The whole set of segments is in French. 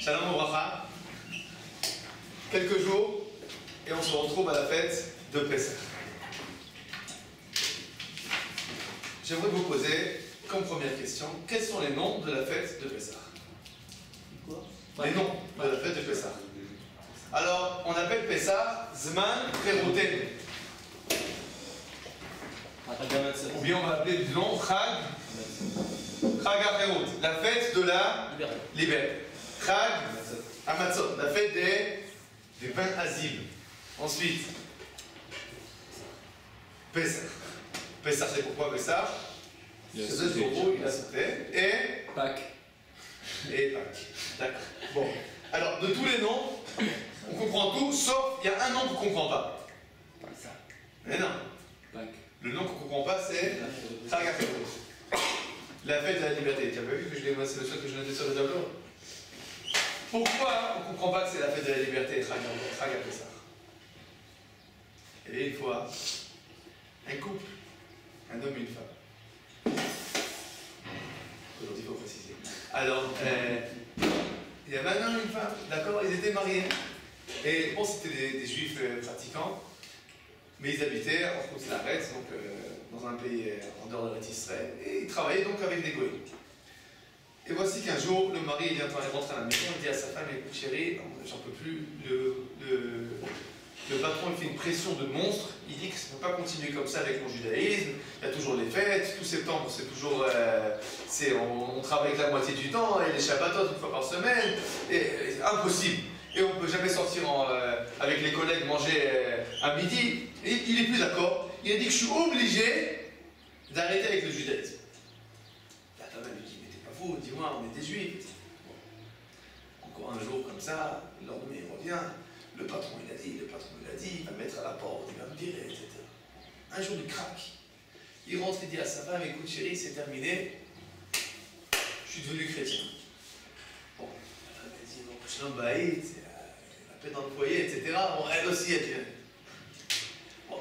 Shalom Obracha. Quelques jours et on se retrouve à la fête de Pessah. J'aimerais vous poser comme première question, quels sont les noms de la fête de Pessah? Les noms de la fête de Pessah. Alors, on appelle Pessah Zman Peroten. Ou bien on va appeler du nom Chag HaPerut, la fête de la liberté. Chag HaMatzot, la fête des pains asibles. Ensuite, Pessah. Pessah, c'est pourquoi Pessah? C'est deux euros, il a sauté. Et Pâques. Et Pâques. D'accord. Bon. Alors, de tous les noms, on comprend tout, sauf il y a un nom qu'on ne comprend pas. Mais non. Pâques. Le nom qu'on ne comprend pas, c'est Chag HaPerut. La fête de la liberté. Tu as pas vu que c'est le seul que je notais sur le tableau? Pourquoi on ne comprend pas que c'est la fête de la liberté, Chag HaPessah? Et une fois, un couple, un homme et une femme. Aujourd'hui, il faut préciser. Alors, il y avait un homme et une femme, d'accord, ils étaient mariés. Et bon, c'était des juifs pratiquants, mais ils habitaient en Khoutz-Laaretz, donc dans un pays en dehors de Israël, et ils travaillaient donc avec des goïs. Et voici qu'un jour, le mari il vient rentrer à la maison, il dit à sa femme, écoute chérie, j'en peux plus, le patron il fait une pression de monstre, il dit que ça ne peut pas continuer comme ça avec mon judaïsme, il y a toujours les fêtes, tout septembre c'est toujours, on travaille que la moitié du temps, et les Shabbatot une fois par semaine, et impossible. Et on ne peut jamais sortir avec les collègues manger à midi. Et il n'est plus d'accord, il a dit que je suis obligé d'arrêter avec le judaïsme. La femme lui dit, mais t'es pas fou, dis-moi, on est des juifs. Bon. Encore un jour comme ça, le lendemain il revient. Le patron il a dit, il va me mettre à la porte, il va me virer, etc. Un jour il craque. Il rentre et dit à sa femme, écoute chérie, c'est terminé, je suis devenu chrétien. Bon, la femme elle dit, bon, Shalom Baït, c'est la paix dans le foyer, etc. Bon, elle aussi, elle dit. Bon,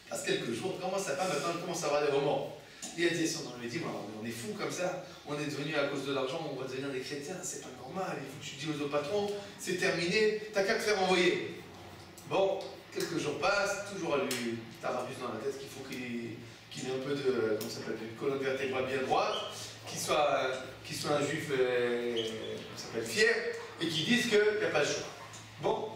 passe quelques jours, comment sa femme maintenant commence à avoir des remords. Il a dit, on lui dit, on est fou comme ça, on est devenu à cause de l'argent, on va devenir des chrétiens, c'est pas normal, il faut que tu dis aux autres patrons, c'est terminé, t'as qu'à te faire envoyer. Bon, quelques jours passent, toujours à lui tarabuse dans la tête qu'il faut qu'il ait un peu de, comment ça s'appelle, une colonne vertébrale bien droite, qu'il soit un juif, fier, et qu'il dise qu'il n'y a pas de choix. Bon,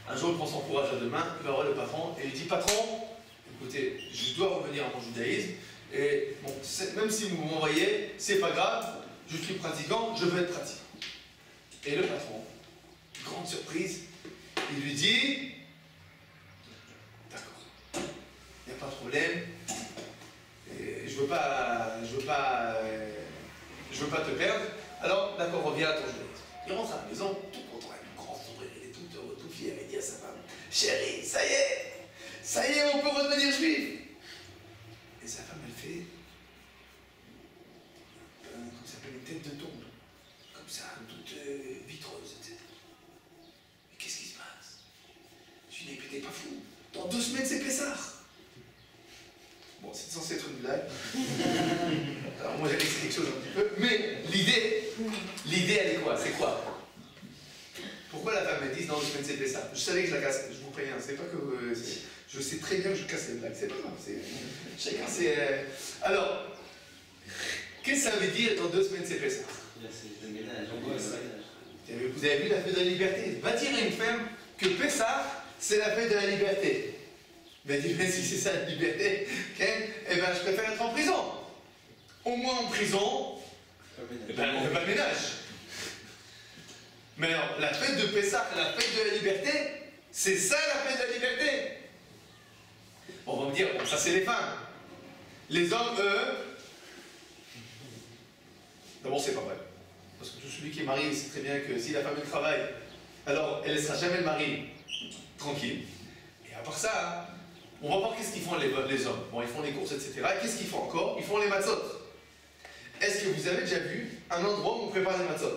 un jour il prend son courage à deux mains, il va voir le patron, et il dit, patron, écoutez, je dois revenir à mon judaïsme, et bon, même si vous m'envoyez, c'est pas grave, je suis pratiquant, je veux être pratiquant. Et le patron, grande surprise, il lui dit, d'accord, il n'y a pas de problème, et je veux pas te perdre, alors d'accord, reviens à ton judaïsme. Il rentre à la maison, tout content, avec un grand sourire, il est tout heureux, tout fier, il dit à sa femme, chérie, ça y est, on peut redevenir juif. Et sa femme, elle fait, comment ça s'appelle, une tête de tombe, comme ça, toute vitreuse, etc. Mais qu'est-ce qui se passe? Je lui dis, mais t'es pas fou, dans 2 semaines c'est Pessah. Bon, c'est censé être une blague. Alors moi j'avais essayé quelque chose un petit peu, mais l'idée elle est quoi? C'est quoi? Pourquoi la femme elle dit dans 2 semaines c'est Pessah? Je savais que je la casse, je vous préviens, c'est pas que... je sais très bien que je casse les blagues, c'est pas grave, chacun c'est... Alors, qu'est-ce que ça veut dire dans 2 semaines c'est Pessah? C'est le ménage, Vous avez vu la fête de la liberté? Va dire à une femme que Pessah c'est la fête de la liberté. Mais elle dit, mais si c'est ça la liberté, eh ben je préfère être en prison. Au moins en prison, eh ben, on ne fait pas le ménage. Mais alors, la fête de Pessah, la fête de la liberté, c'est ça la fête de la liberté. On va me dire, bon, ça c'est les femmes. Les hommes, eux, d'abord c'est pas vrai. Parce que tout celui qui est marié sait très bien que si la femme elle travaille, alors elle ne laissera jamais le mari tranquille. Et à part ça, on va voir qu'est-ce qu'ils font les hommes. Bon, ils font les courses, etc. Et qu'est-ce qu'ils font encore? Ils font les matzot. Est-ce que vous avez déjà vu un endroit où on prépare les matzot?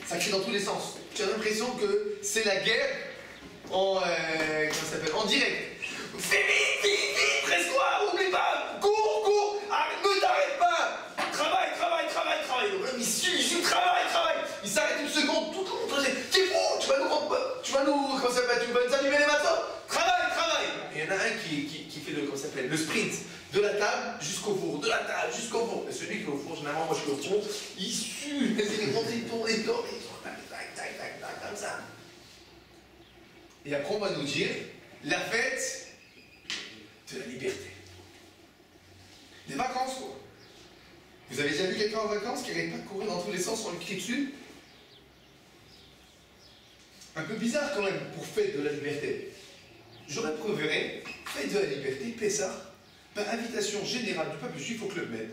Ça crie dans tous les sens. Tu as l'impression que c'est la guerre en direct. Fais vite, presse-toi, oublie pas, cours, arrête, ne t'arrête pas, travaille, mais il suit, travaille, il s'arrête une seconde, tout le monde, t'es fou, tu vas nous, comment ça s'appelle, tu vas nous allumer les matins. Travaille, travaille. Et il y en a un qui fait le, comment ça s'appelle, le sprint, de la table jusqu'au four, de la table jusqu'au four. Et celui qui est au four, généralement, moi je suis au four, il sue, il tourne, tac, tac, tac, comme ça. Et après, on va nous dire la fête de la liberté. Les vacances, quoi. Vous avez déjà vu quelqu'un en vacances qui n'arrête pas de courir dans tous les sens, on lui crie dessus? Un peu bizarre quand même pour fête de la liberté. J'aurais préféré fête de la liberté, Pessah, par invitation générale du peuple juif au Club Med.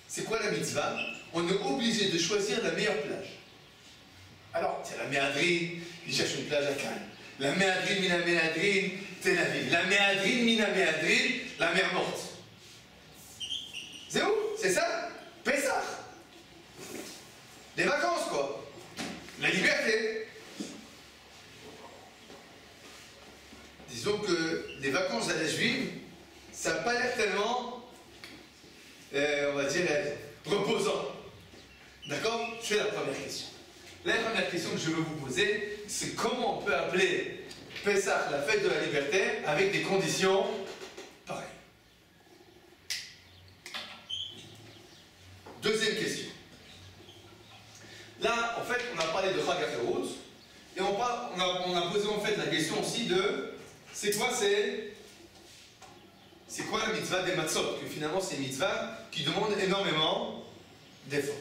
C'est quoi la mitzvah? On est obligé de choisir la meilleure plage. Alors, tiens, la Méadrine, il cherche une plage à Cannes. La Méadrine, Mina Méadrine, Tel Aviv. La Méadrine, Mina Méadrine, la mer morte. C'est où? C'est ça? Pessah. Les vacances, quoi. La liberté. Disons que les vacances à la juive, ça n'a pas l'air tellement, on va dire, reposant. D'accord? C'est la première question. La première question que je veux vous poser, c'est comment on peut appeler Pessah la fête de la liberté avec des conditions pareilles. Deuxième question. Là, en fait, on a parlé de Chag HaFerut, et on a posé en fait la question aussi de c'est quoi la mitzvah des matzot, que finalement c'est une mitzvah qui demande énormément d'efforts.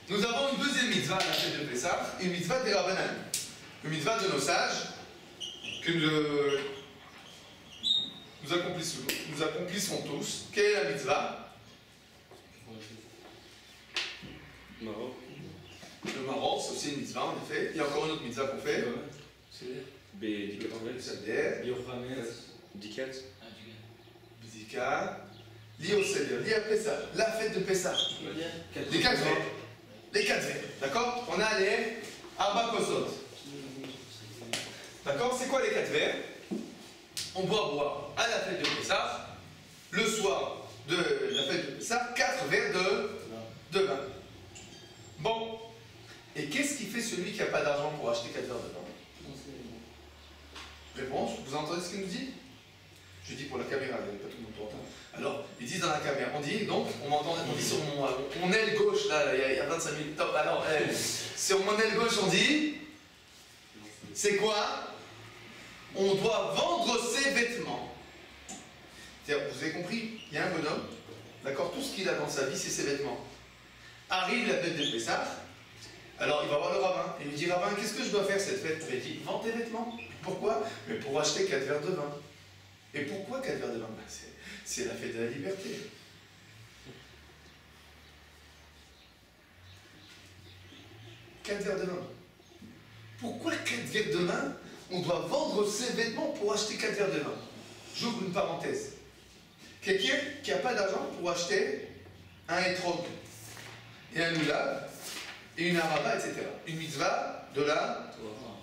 Nous avons une deuxième mitzvah à la fête de Pessah, une mitzvah des Rabbanan, une mitzvah de nos sages que nous accomplissons tous. Quelle est la mitzvah? Le Maroc, c'est aussi une mitzvah en effet. Il y a encore une autre mitzvah qu'on fait. Bidika, lié au Seder, lié à Pessah, la fête de Pessah. Les 4 vers. Les 4 vers, d'accord? On a les Arba Kosot. D'accord? C'est quoi les 4 vers? On doit boire à la fête de Pessah, le soir de la fête de Pessah, 4 verres de vin. Bon. Et qu'est-ce qui fait celui qui n'a pas d'argent pour acheter 4 verres de vin? Réponse, vous entendez ce qu'il nous dit? Je dis pour la caméra, il n'y a pas tout le monde pour entendre. Alors, ils disent dans la caméra, on dit donc, on dit sur mon aile gauche, là, il y a 25 000 top. Alors, sur mon aile gauche, on dit, c'est quoi? On doit vendre ses vêtements. C'est-à-dire, vous avez compris, il y a un bonhomme, d'accord, tout ce qu'il a dans sa vie, c'est ses vêtements. Arrive la fête de Pessah, alors il va voir le rabbin, il lui dit, rabbin, qu'est-ce que je dois faire cette fête? Il dit, vends tes vêtements. Pourquoi? Mais pour acheter 4 verres de vin. Et pourquoi 4 verres de vin? C'est la fête de la liberté. Quatre verres de vin. Pourquoi 4 verres de vin? On doit vendre ses vêtements pour acheter 4 verres de vin. J'ouvre une parenthèse. Quelqu'un qui n'a pas d'argent pour acheter un étrog et un lulav et une araba, etc. Une mitzvah de la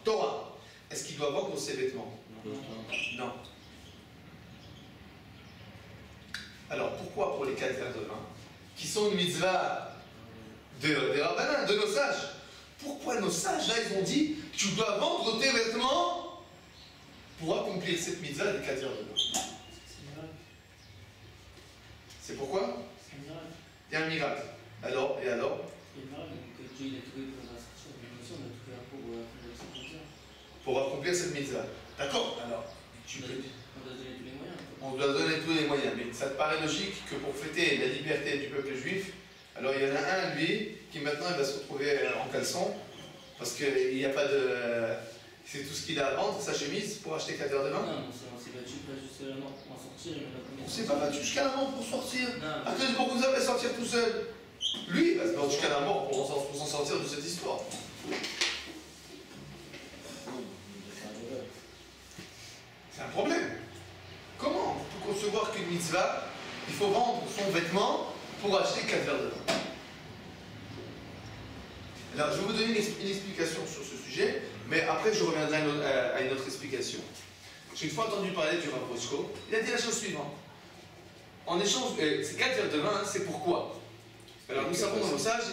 Torah. Est-ce qu'il doit vendre ses vêtements? Non. Alors pourquoi pour les 4 verres de vin, qui sont une mitzvah des rabbanins, de nos sages, pourquoi nos sages là ils ont dit tu dois vendre tes vêtements pour accomplir cette mitzvah des 4 verres de vin? C'est pourquoi? Il y a un miracle. Alors, et alors? Pour accomplir cette mitzvah. D'accord? Alors, tu peux. On doit donner tous les moyens. Mais ça te paraît logique que pour fêter la liberté du peuple juif, alors il y en a un, lui, qui maintenant il va se retrouver en caleçon, parce qu'il n'y a pas de. C'est tout ce qu'il a à vendre, sa chemise, pour acheter 4 verres de vin? Non, on s'est battu jusqu'à la mort pour en sortir. On s'est pas battu jusqu'à la mort pour sortir. À quel moment vous allez sortir tout seul? Lui, il va se battre jusqu'à la mort pour s'en sortir de cette histoire. C'est un problème. Comment on peut concevoir qu'une mitzvah, il faut vendre son vêtement pour acheter 4 verres de vin? Alors, je vais vous donner une explication sur ce sujet, mais après je reviendrai à une autre explication. J'ai une fois entendu parler du Rav Roshko. Il a dit la chose suivante. En échange, ces 4 verres de vin, c'est pourquoi? Alors nous savons dans nos sages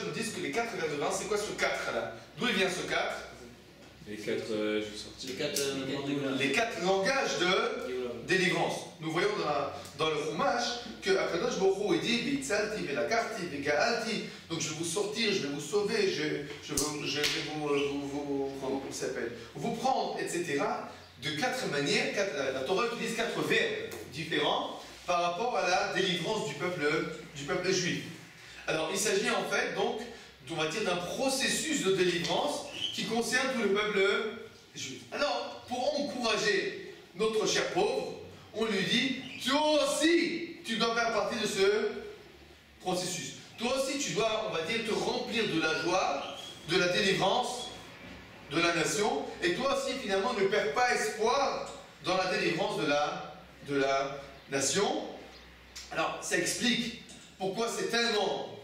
nous disent que les 4 vers de 20, c'est quoi ce 4 là? D'où il vient ce 4? Les 4, je vais sortir. Les 4 langages de délivrance. Nous voyons dans le Chumash que Akadosh Baruch Hu il dit V'itzalti velakarti vegaalti. Donc je vais vous sortir, je vais vous sauver, je vais comment ça s'appelle, vous prendre, etc. De 4 manières. La Torah utilise 4 verbes différents par rapport à la délivrance du peuple juif. Alors il s'agit en fait donc, on va dire, d'un processus de délivrance qui concerne tout le peuple juif. Alors, pour encourager notre cher pauvre, on lui dit, toi aussi, tu dois faire partie de ce processus. Toi aussi, tu dois, on va dire, te remplir de la joie, de la délivrance de la nation, et toi aussi, finalement, ne perds pas espoir dans la délivrance de la nation. Alors, ça explique pourquoi c'est tellement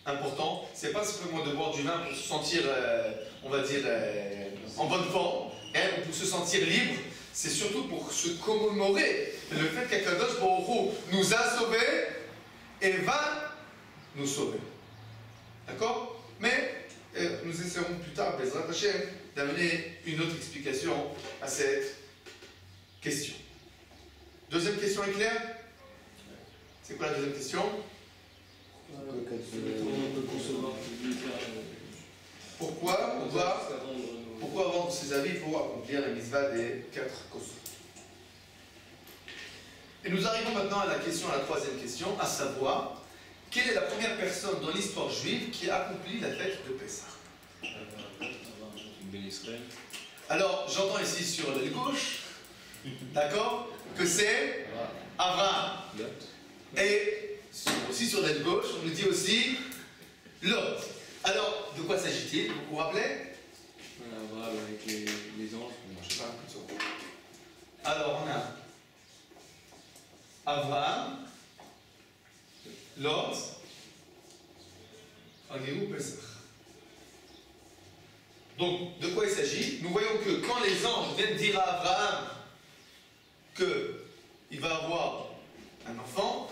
important. C'est pas simplement de boire du vin pour se sentir, on va dire, en bonne forme, ou pour se sentir libre. C'est surtout pour se commémorer le fait qu'Akadosh Baruch Hu nous a sauvés et va nous sauver. D'accord? Mais nous essaierons plus tard, Bezrat Hashem, d'amener une autre explication à cette question. Deuxième question est claire? C'est quoi la deuxième question? Pourquoi vendre ses habits pour accomplir la mitzvah des 4 kosov? Et nous arrivons maintenant à la troisième question, à savoir, quelle est la première personne dans l'histoire juive qui a accompli la fête de Pessah? Alors, j'entends ici sur l'aile gauche, d'accord, que c'est Abraham. Et aussi sur l'aile gauche, on nous dit aussi Lot. Alors, de quoi s'agit-il? Vous vous rappelez? Abraham avec les anges, je sais pas, comme ça. Alors, on a Abraham, Lot, Agéou, Pessah. Donc, de quoi il s'agit? Nous voyons que quand les anges viennent dire à Abraham qu'il va avoir un enfant,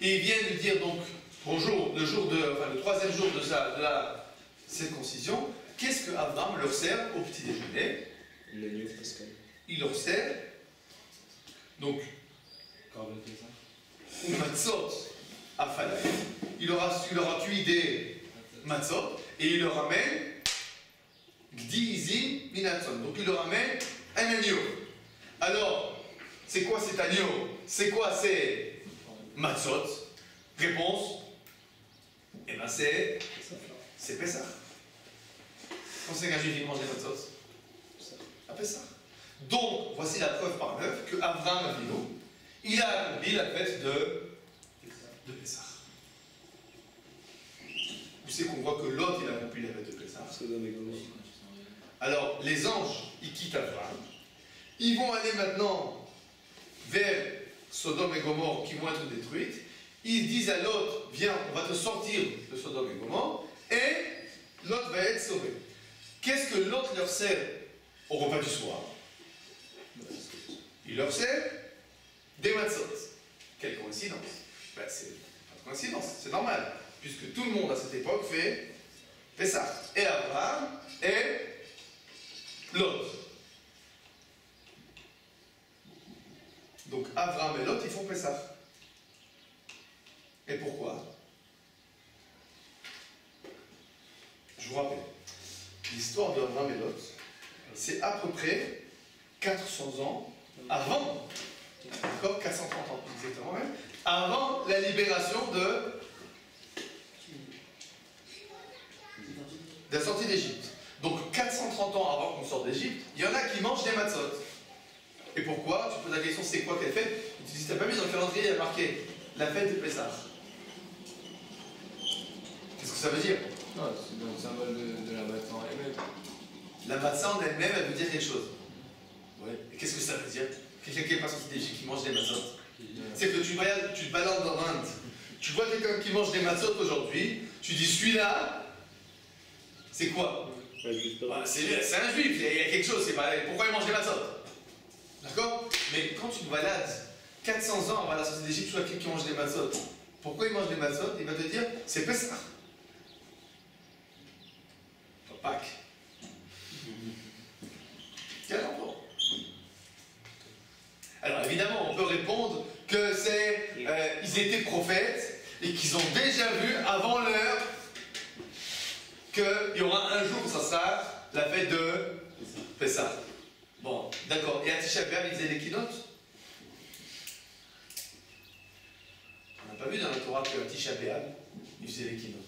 et ils viennent lui dire donc, bonjour, le troisième jour de la circoncision, qu'est-ce que Abraham leur sert au petit déjeuner? l'agneau pascal. Il leur sert, donc, ou matzot à Falay. Il leur a cuit des matzot et il leur amène Gdi Minatzon. Donc il leur amène un agneau. Alors, c'est quoi cet agneau? C'est quoi ces matzot? Réponse, eh bien c'est Pessah. Quand c'est qu'un juif mange des matzot? À Pessah. Donc, voici la preuve par neuf que Abraham Avinu, il a accompli la fête de Pessah. Vous savez qu'on voit que Lot, il a accompli la fête de Pessah. Alors, les anges, ils quittent Abraham. Ils vont aller maintenant vers Sodome et Gomorrhe qui vont être détruites. Ils disent à Lot, viens, on va te sortir de Sodome et Gomorrhe, et Lot va être sauvé. Qu'est-ce que Lot leur sert au repas du soir? Il leur sert des matzot. Quelle coïncidence? Ben, c'est pas de coïncidence, c'est normal, puisque tout le monde à cette époque fait ça. Et Abraham et Lot. Donc Abraham et Lot, ils font Pessah. Et pourquoi? Je vous rappelle, l'histoire d'Abraham et Lot, c'est à peu près 400 ans avant, d'accord, 430 ans exactement même, avant la libération de la sortie d'Égypte. Donc 430 ans avant qu'on sorte d'Égypte, il y en a qui mangent des matzot. Et pourquoi? Tu poses la question, c'est quoi quelle fête? Tu dis, t'as pas mis dans le calendrier, il y a marqué la fête de Pessah. Qu'est-ce que ça veut dire? Non, c'est dans le symbole de la matzah en elle-même. La matzah en elle-même, elle veut dire quelque chose. Ouais. Et qu'est-ce que ça veut dire? Quelqu'un qui n'est pas sorti d'Égypte qui mange des matzot. C'est que tu te balades dans l'Inde, tu vois quelqu'un qui mange des matzot aujourd'hui, tu dis celui-là, c'est quoi? C'est un juif, il y a quelque chose, c'est pas, pourquoi il mange des matzot? D'accord? Mais quand tu te balades 400 ans avant la sortie d'Égypte, tu vois quelqu'un qui mange des matzot, Pourquoi il mange des matzot? Il va te dire, c'est Pessah. Pas Pâques. Quel rapport? Alors évidemment, on peut répondre que c'est, ils étaient prophètes et qu'ils ont déjà vu avant l'heure qu'il y aura un jour, ça sera la fête de Pessah. Bon, d'accord. Et à Tisha B'Av, ils faisaient les keynotes? On n'a pas vu dans la Torah qu'à Tisha B'Av, ils faisaient les keynotes.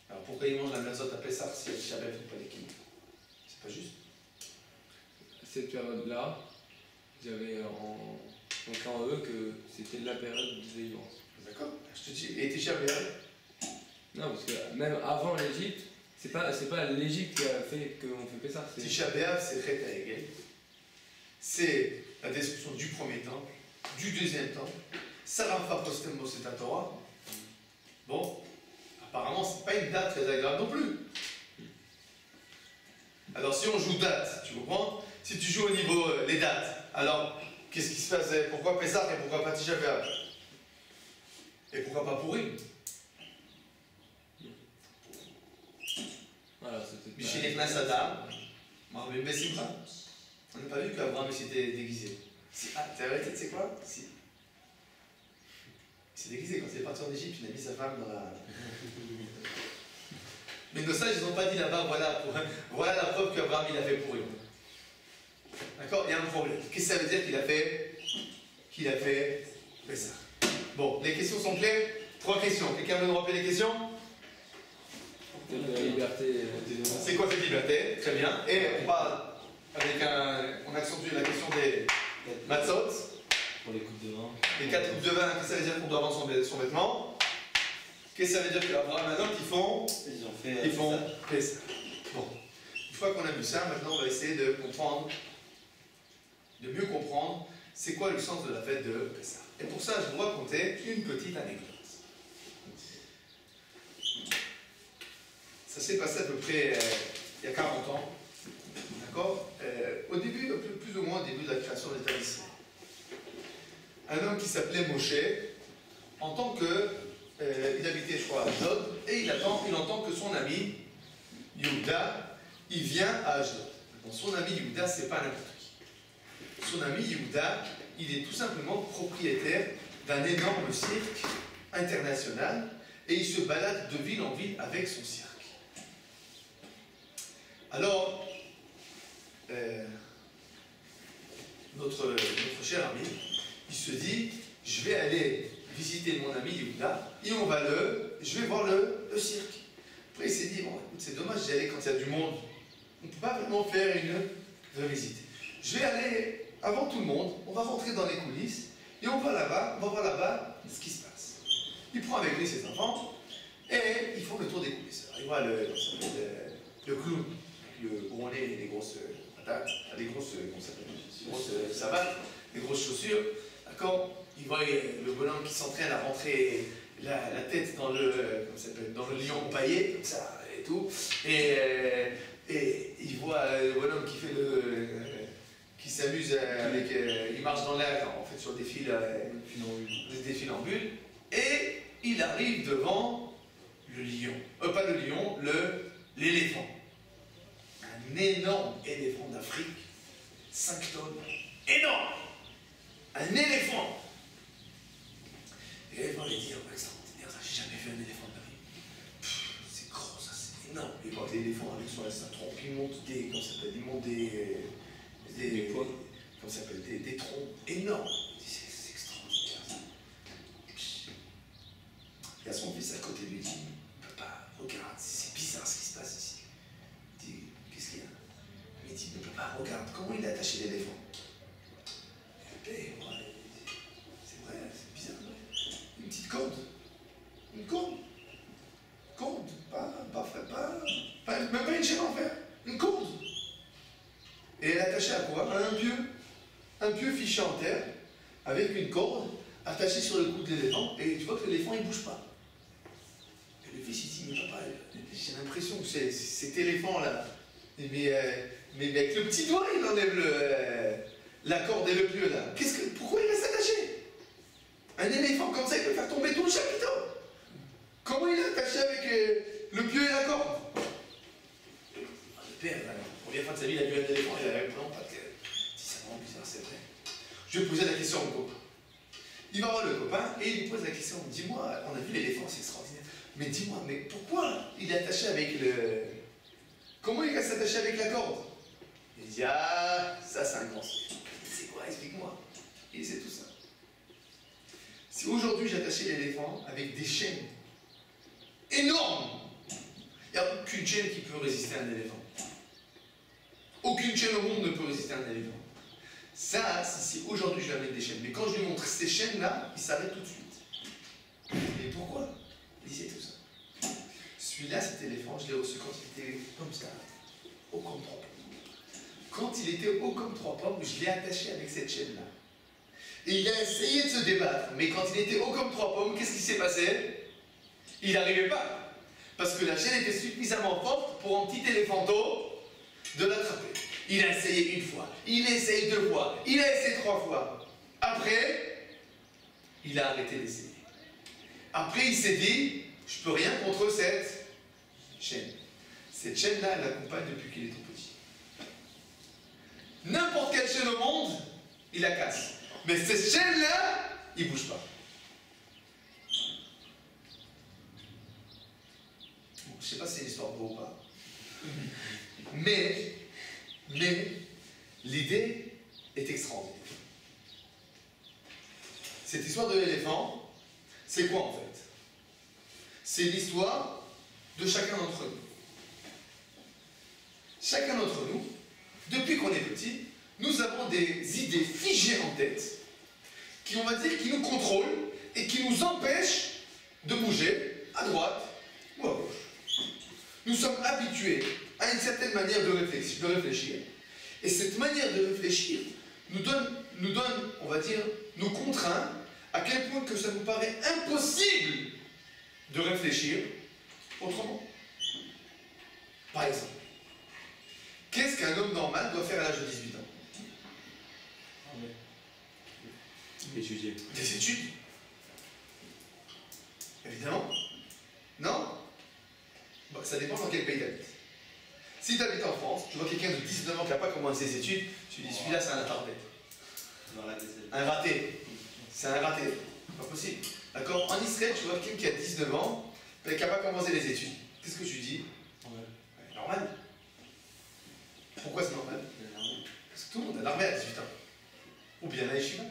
Alors pourquoi ils mangent la matzot à Pessah si à Tisha B'Av, ils ne font pas les keynotes? C'est pas juste. À cette période-là, ils avaient donc en eux que c'était la période de délivrance. D'accord. Je te dis, et Tisha B'Av? Non, parce que même avant l'Égypte, c'est pas l'Égypte qui a fait qu'on fait ça. Tisha B'Av, c'est Chet HaEgel. C'est la destruction du premier temple, du deuxième temple. Sarafa Postem Moset Torah. Bon, apparemment, c'est pas une date très agréable non plus. Alors, si on joue date, tu comprends? Si tu joues au niveau les dates, alors, qu'est-ce qui se passe? Pourquoi Pessah et pourquoi pas Tisha B'Av? Et pourquoi pas Purim? Voilà, c'était. Michel Adam, Marvin Bessimra. On n'a pas vu qu'Abraham s'était déguisé. Ah, t'as arrêté, tu sais quoi? Si. Il s'est déguisé quand il est parti en Égypte, il a mis sa femme dans la. Mais nos sages, ils n'ont pas dit là-bas, voilà la preuve qu'Abraham il a fait pour eux. D'accord? Il y a un problème. Qu'est-ce que ça veut dire qu'il a fait ça? Bon, les questions sont claires? 3 questions. Quelqu'un veut nous rappeler les questions? La liberté. C'est quoi cette liberté? Très bien. Et on parle avec on accentue la question des matzot. Pour les coupes de vin. Les 4 coupes de vin, qu'est-ce que ça veut dire qu'on doit vendre son vêtement? Qu'est-ce que ça veut dire qu'Abraham maintenant ils font Pessah. Bon. Une fois qu'on a vu ça, maintenant on va essayer de comprendre, de mieux comprendre c'est quoi le sens de la fête de Pessah. Et pour ça, je vais vous raconter une petite anecdote. Ça s'est passé à peu près il y a 40 ans. D'accord? Au début, plus ou moins au début de la création de l'État d'Israël. Un homme qui s'appelait Moshe, en tant que. Il habitait, je crois, à Ashdod, et il entend que son ami, Yehuda, il vient à Ashdod. Son ami Yehuda, c'est pas n'importe qui. Son ami Yehuda, il est tout simplement propriétaire d'un énorme cirque international, et il se balade de ville en ville avec son cirque. Alors, notre cher ami, il se dit, je vais aller visiter mon ami Yehuda, et je vais voir le cirque. Après il s'est dit, bon écoute, c'est dommage d'y aller quand il y a du monde, on ne peut pas vraiment faire une vraie visite. Je vais aller avant tout le monde, on va rentrer dans les coulisses, et on va voir là-bas ce qui se passe. Il prend avec lui ses enfants, et ils font le tour des coulisses. Alors, il voit le clown, le gros nez et les grosses patates, les grosses savates, les grosses chaussures, d'accord? Il voit le bonhomme qui s'entraîne à rentrer la tête dans le lion empaillé, comme ça, et tout. Et il voit le bonhomme qui fait qui s'amuse avec. Il marche dans l'air, en fait, sur des filambules. Et il arrive devant le lion. Pas le lion, l'éléphant. Un énorme éléphant d'Afrique, 5 tonnes. Énorme! Un éléphant! Et l'éléphant lui dit, oh, extraordinaire, j'ai jamais vu un éléphant de ma vie. C'est gros, ça, c'est énorme. Et quand l'éléphant avec sa trompe, il monte des troncs énormes. Il dit, c'est extraordinaire, ça. Il y a son fils à côté de lui, il dit, papa, regarde, c'est bizarre ce qui se passe ici. Il dit, qu'est-ce qu'il y a? Il dit, mais papa, regarde, comment il a attaché l'éléphant? C'est vrai, c'est bizarre. Une petite corde. Une corde. Corde. Même pas une chaîne en fer. Une corde. Et elle est attachée à quoi? À un pieu. Un pieu fiché en terre, avec une corde attachée sur le cou de l'éléphant. Et tu vois que l'éléphant, il ne bouge pas. Et le fils, il dit, mais papa, j'ai l'impression que cet éléphant-là, mais avec le petit doigt, il enlève la corde et le pieu là. Pourquoi il reste attaché? Un éléphant comme ça, il peut faire tomber tout le chapiteau. Comment il est attaché avec le pieu et la corde? Le père, la première fois de sa vie, il a vu un éléphant, il a vraiment pas de cœur. C'est vraiment bizarre, c'est vrai. Je vais poser la question à mon copain. Il va voir le copain et il lui pose la question. Dis-moi, on a vu l'éléphant, c'est extraordinaire. Mais dis-moi, mais pourquoi il est attaché avec le... Comment il va s'attacher avec la corde? Il dit, ah, ça c'est un grand secret. C'est quoi? Explique-moi. Et c'est tout ça. Si aujourd'hui j'attachais l'éléphant avec des chaînes énormes, il n'y a aucune chaîne qui peut résister à un éléphant. Aucune chaîne au monde ne peut résister à un éléphant. Ça, si aujourd'hui je lui amène des chaînes, mais quand je lui montre ces chaînes-là, il s'arrête tout de suite. Et pourquoi? Il dit, c'est tout ça. Celui-là, cet éléphant, je l'ai reçu quand il était comme ça, haut comme trois pommes. Quand il était haut comme trois pommes, je l'ai attaché avec cette chaîne-là. Et il a essayé de se débattre, mais quand il était haut comme trois pommes, qu'est-ce qui s'est passé? Il n'arrivait pas. Parce que la chaîne était suffisamment forte pour un petit éléphanto de l'attraper. Il a essayé une fois, il a essayé deux fois, il a essayé trois fois. Après, il a arrêté d'essayer. Après, il s'est dit, je peux rien contre cette chaîne. Cette chaîne-là, elle l'accompagne depuis qu'il est tout petit. N'importe quelle chaîne au monde, il la casse. Mais cette chaîne-là, il ne bouge pas. Bon, je ne sais pas si c'est une histoire vraie ou pas. Mais l'idée est extraordinaire. Cette histoire de l'éléphant, c'est quoi en fait? C'est l'histoire de chacun d'entre nous. Chacun d'entre nous, depuis qu'on est petit, nous avons des idées figées en tête, qui, on va dire, qui nous contrôlent et qui nous empêchent de bouger à droite ou à gauche. Nous sommes habitués à une certaine manière de réfléchir. Et cette manière de réfléchir nous donne, on va dire, nous contraint à quel point que ça nous paraît impossible de réfléchir autrement. Par exemple, qu'est-ce qu'un homme normal doit faire à l'âge de 18 ans? Étudier. Des études. Évidemment. Non? Bon, ça dépend dans quel pays tu habites. Si tu habites en France, tu vois quelqu'un de 19 ans qui n'a pas commencé ses études, tu dis celui-là c'est un attardé. Un raté. C'est un raté. Pas possible. D'accord? En Israël, tu vois quelqu'un qui a 19 ans, mais qui n'a pas commencé les études. Qu'est-ce que tu dis? Ouais. Normal. Pourquoi c'est normal? Parce que tout le monde a l'armée à 18 ans. Ou bien à Yeshiva.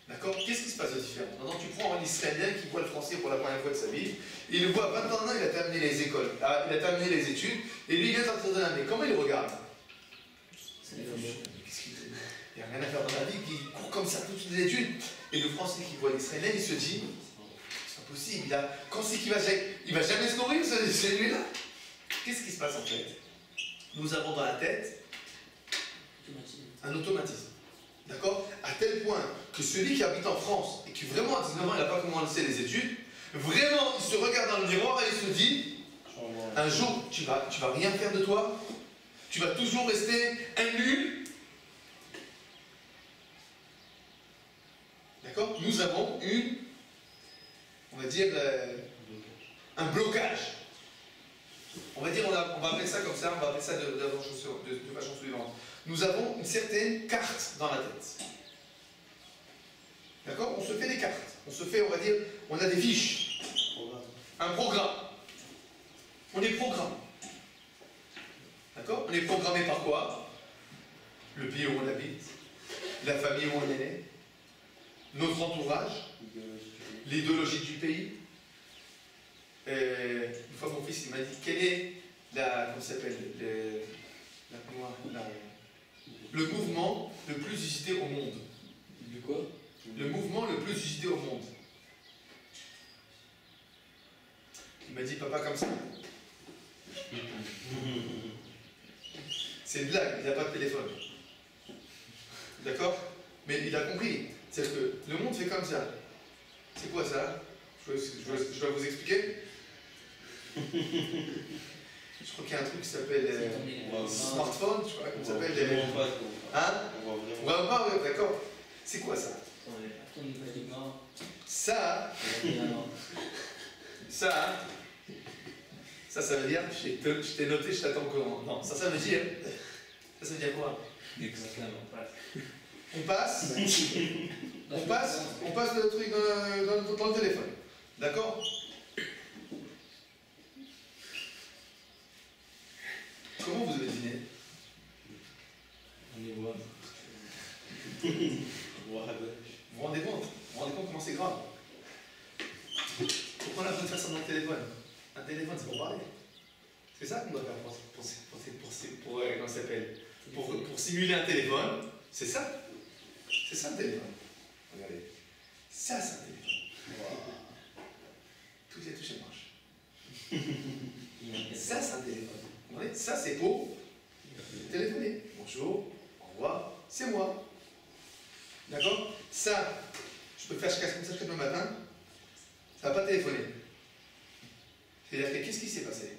D'accord? Qu'est-ce qui se passe de différent? Maintenant, tu prends un Israélien qui voit le français pour la première fois de sa vie, il le voit à 21 ans, il a terminé les écoles, il a terminé les études, et lui, il vient sortir de l'année. Comment il regarde? Qu'est-ce qu'il fait? Il n'y a rien à faire dans la vie, il court comme ça toutes les études. Et le français qui voit l'Israélien, il se dit, c'est pas possible, quand c'est qu'il va jamais se nourrir, celui-là? Qu'est-ce qui se passe en fait? Nous avons dans la tête un automatisme. D'accord? À tel point que celui qui habite en France et qui vraiment à 19 ans, il n'a pas commencé les études, vraiment, il se regarde dans le miroir et il se dit, un jour, tu vas rien faire de toi, tu vas toujours rester un nul. D'accord? Nous avons on va dire, un blocage. On va dire, on va appeler ça comme ça, on va appeler ça de façon suivante. Nous avons une certaine carte dans la tête. D'accord? On se fait des cartes. On se fait, on va dire, on a des fiches. Un programme. On est programmé. D'accord? On est programmé par quoi? Le pays où on habite, la famille où on est né, notre entourage, l'idéologie du pays. Une fois mon fils il m'a dit quelle est comment s'appelle le mouvement le plus usité au monde. Du quoi? Le mouvement le plus usité au monde. Il m'a dit papa comme ça. C'est une blague, il n'a pas de téléphone. D'accord? Mais il a compris. C'est-à-dire que le monde fait comme ça. C'est quoi ça? Je dois vous expliquer. Je crois qu'il y a un truc qui s'appelle smartphone, je crois qu'on s'appelle. Hein? On voit pas, ouais, d'accord. C'est quoi ça? Ça, ça veut dire, je t'ai noté, je t'attends au courant. Non, ça veut dire, quoi? On passe le truc dans le téléphone. D'accord? Comment vous avez deviné? On y voit. Vous vous rendez compte? Vous vous rendez compte comment c'est grave? Pourquoi on a besoin de faire ça dans le téléphone? Un téléphone, c'est pour parler. C'est ça qu'on doit faire comment ça s'appelle? Pour simuler un téléphone. C'est ça. C'est ça un téléphone. Regardez. Ça, c'est un téléphone. Wow. Toutes les touches marchent. Ça, c'est un téléphone. Vous voyez? Ça, c'est pour téléphoner. Bonjour, au revoir, c'est moi. D'accord? Ça, je peux faire comme ça le matin. Ça ne va pas téléphoner. C'est-à-dire que qu'est-ce qui s'est passé?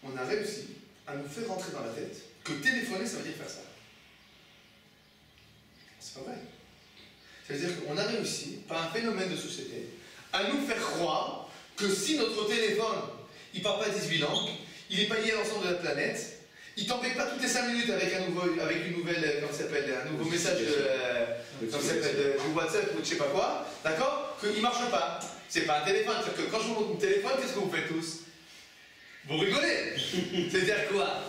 On a réussi à nous faire rentrer dans la tête que téléphoner, ça veut dire faire ça. C'est pas vrai. Ça veut dire qu'on a réussi, par un phénomène de société, à nous faire croire que si notre téléphone, il ne part pas à 18 langues, il est payé à l'ensemble de la planète, il ne t'embête pas toutes les 5 minutes avec un nouveau message de WhatsApp ou de je sais pas quoi, d'accord? Qu'il ne marche pas. C'est pas un téléphone. C'est-à-dire que quand je vous montre mon téléphone, qu'est-ce que vous faites tous? Vous rigolez. C'est-à-dire quoi?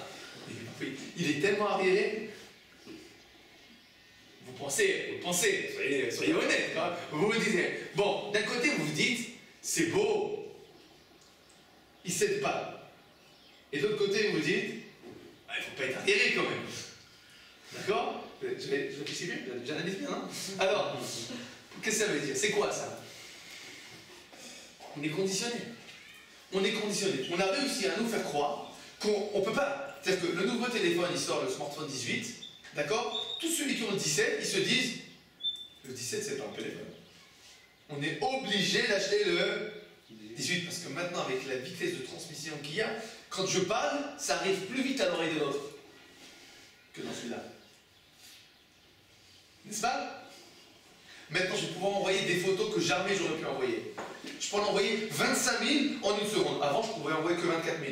Il est tellement arriéré. Vous pensez, soyez honnête. Hein? Vous vous dites, bon, d'un côté vous vous dites, c'est beau. Il ne cède pas. Et de l'autre côté vous vous dites, il ne faut pas être arriéré quand même. D'accord? Je réfléchis bien, j'analyse bien, non? Alors, qu'est-ce que ça veut dire? C'est quoi ça? On est conditionné. On est conditionné. On a réussi à nous faire croire qu'on ne peut pas. C'est-à-dire que le nouveau téléphone, il sort le smartphone 18, d'accord? Tous ceux qui ont le 17, ils se disent, le 17, c'est pas un téléphone. On est obligé d'acheter le 18, parce que maintenant, avec la vitesse de transmission qu'il y a, quand je parle, ça arrive plus vite à l'oreille de l'autre que dans celui-là. N'est-ce pas? Maintenant, je vais pouvoir envoyer des photos que jamais j'aurais pu envoyer. Je peux en envoyer 25 000 en une seconde. Avant, je ne pouvais envoyer que 24 000.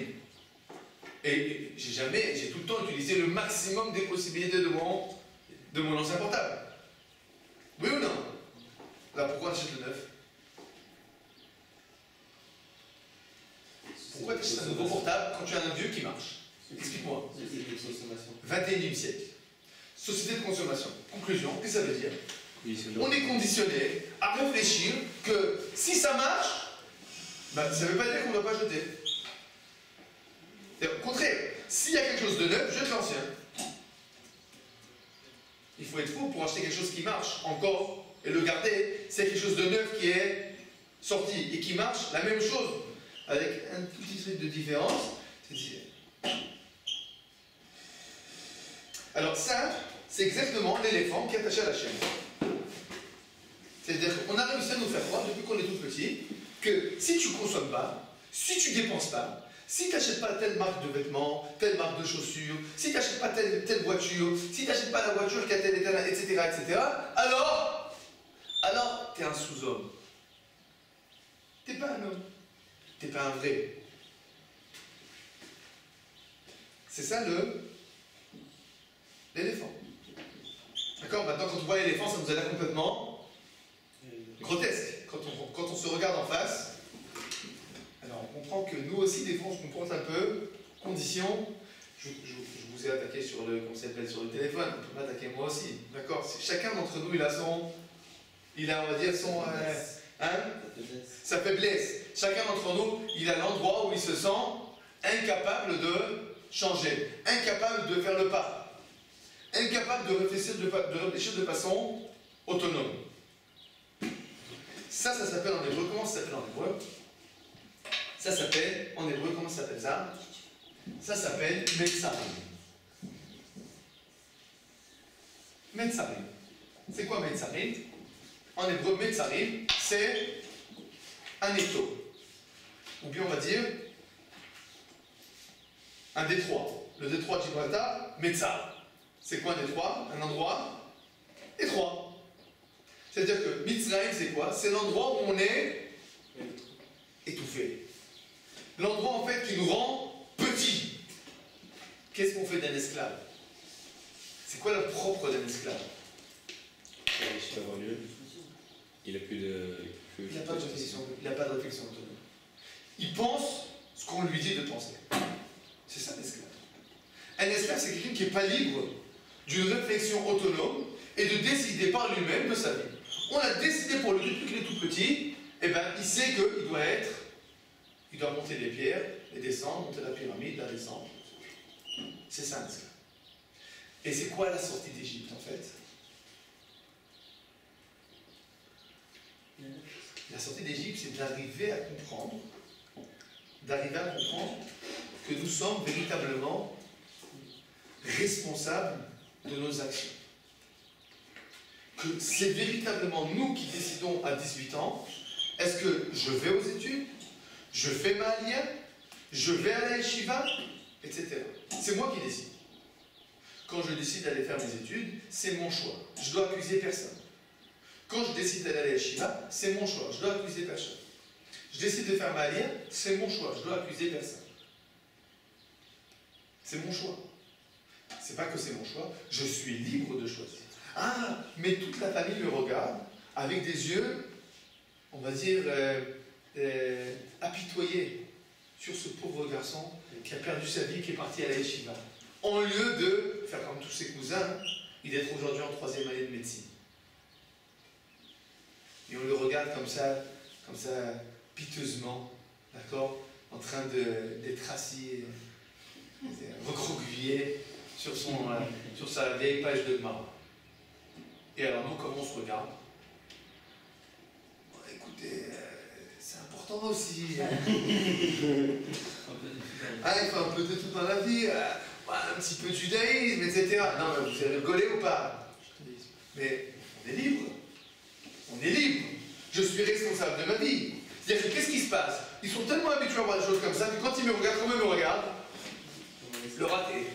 Et j'ai tout le temps utilisé le maximum des possibilités de mon ancien portable. Oui ou non? Là, pourquoi tu achètes le neuf? Pourquoi tu achètes un nouveau portable quand tu as un vieux qui marche? Explique-moi. 21e siècle. Société de consommation. Conclusion, qu'est-ce que ça veut dire? On est conditionné à réfléchir que si ça marche, ça ne veut pas dire qu'on ne doit pas jeter. Et au contraire, s'il y a quelque chose de neuf, jette l'ancien. Il faut être fou pour acheter quelque chose qui marche encore et le garder. C'est quelque chose de neuf qui est sorti et qui marche la même chose avec un tout petit truc de différence. Alors ça, c'est exactement l'éléphant qui est attaché à la chaîne. C'est-à-dire qu'on a réussi à nous faire croire, depuis qu'on est tout petit, que si tu ne consommes pas, si tu ne dépenses pas, si tu n'achètes pas telle marque de vêtements, telle marque de chaussures, si tu n'achètes pas telle voiture, si tu n'achètes pas la voiture qui a telle et telle, etc., alors tu es un sous-homme. Tu n'es pas un homme. Tu n'es pas un vrai. C'est ça l'éléphant. D'accord? Maintenant, quand on voit l'éléphant, ça nous a l'air complètement grotesque. Quand on se regarde en face, alors on comprend que nous aussi, des fois, on se comporte un peu. Condition, je vous ai attaqué sur le téléphone, on peut m'attaquer moi aussi. D'accord? Chacun d'entre nous, il a, on va dire, sa faiblesse. Chacun d'entre nous, il a l'endroit où il se sent incapable de changer, incapable de faire le pas, incapable de réfléchir de façon autonome. Ça s'appelle en hébreu, comment ça s'appelle en hébreu? Ça s'appelle, en hébreu, comment ça s'appelle ça? Ça s'appelle Metzarim. Metzarim. C'est quoi Metzarim? En hébreu, Metzarim, c'est un étau. Ou bien on va dire un détroit. Le détroit de Gibraltar, Metzar. C'est quoi un détroit? Un endroit étroit. C'est-à-dire que Mitzrayim, c'est quoi? C'est l'endroit où on est étouffé. L'endroit en fait qui nous rend petits. Qu'est-ce qu'on fait d'un esclave? C'est quoi le propre d'un esclave? Il va avoir mieux. Il n'a plus de. Il n'a pas de réflexion. Il n'a pas de réflexion autonome. Il pense ce qu'on lui dit de penser. C'est ça l'esclave. Un esclave, c'est quelqu'un qui n'est pas libre d'une réflexion autonome et de décider par lui-même de sa vie. On a décidé pour lui depuis qu'il est tout petit, et ben il sait il doit monter des pierres, les descendre, monter la pyramide, la descendre. C'est ça un esclave. Et c'est quoi la sortie d'Égypte en fait? La sortie d'Égypte, c'est d'arriver à comprendre que nous sommes véritablement responsables de nos actions. Que c'est véritablement nous qui décidons à 18 ans, est-ce que je vais aux études, je fais ma alia, je vais à la yeshiva, etc. C'est moi qui décide. Quand je décide d'aller faire mes études, c'est mon choix. Je dois accuser personne. Quand je décide d'aller à la yeshiva, c'est mon choix. Je dois accuser personne. Je décide de faire ma alia, c'est mon choix. Je dois accuser personne. C'est mon choix. C'est pas que c'est mon choix, je suis libre de choisir. Ah, mais toute la famille le regarde avec des yeux, on va dire, apitoyés sur ce pauvre garçon qui a perdu sa vie, qui est parti à la yeshiva. En lieu de faire comme tous ses cousins, il est aujourd'hui en 3e année de médecine. Et on le regarde comme ça piteusement, d'accord, en train d'être assis, recroquevillé sur sa vieille page de marbre. Et alors nous, comment on se regarde? Bon, écoutez, c'est important aussi. Ah, il faut un peu de tout dans la vie, un petit peu de judaïsme, etc. Non, mais vous avez rigolé ou pas? Mais on est libre. On est libre. Je suis responsable de ma vie. C'est-à-dire que qu'est-ce qui se passe? Ils sont tellement habitués à voir des choses comme ça que quand ils me regardent, comment ils me regardent? Le raté.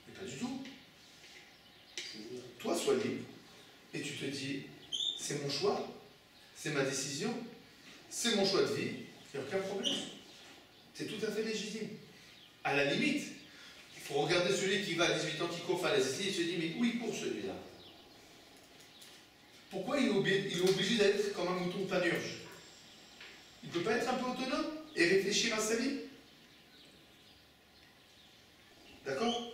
Mais pas du tout. Toi, sois libre. Et tu te dis, c'est mon choix, c'est ma décision, c'est mon choix de vie, il n'y a aucun problème. C'est tout à fait légitime. À la limite, il faut regarder celui qui va à 18 ans, qui court faire les essais, et se dit, mais oui, pour celui-là. Pourquoi il est obligé d'être comme un mouton de panurge? Il ne peut pas être un peu autonome et réfléchir à sa vie? D'accord?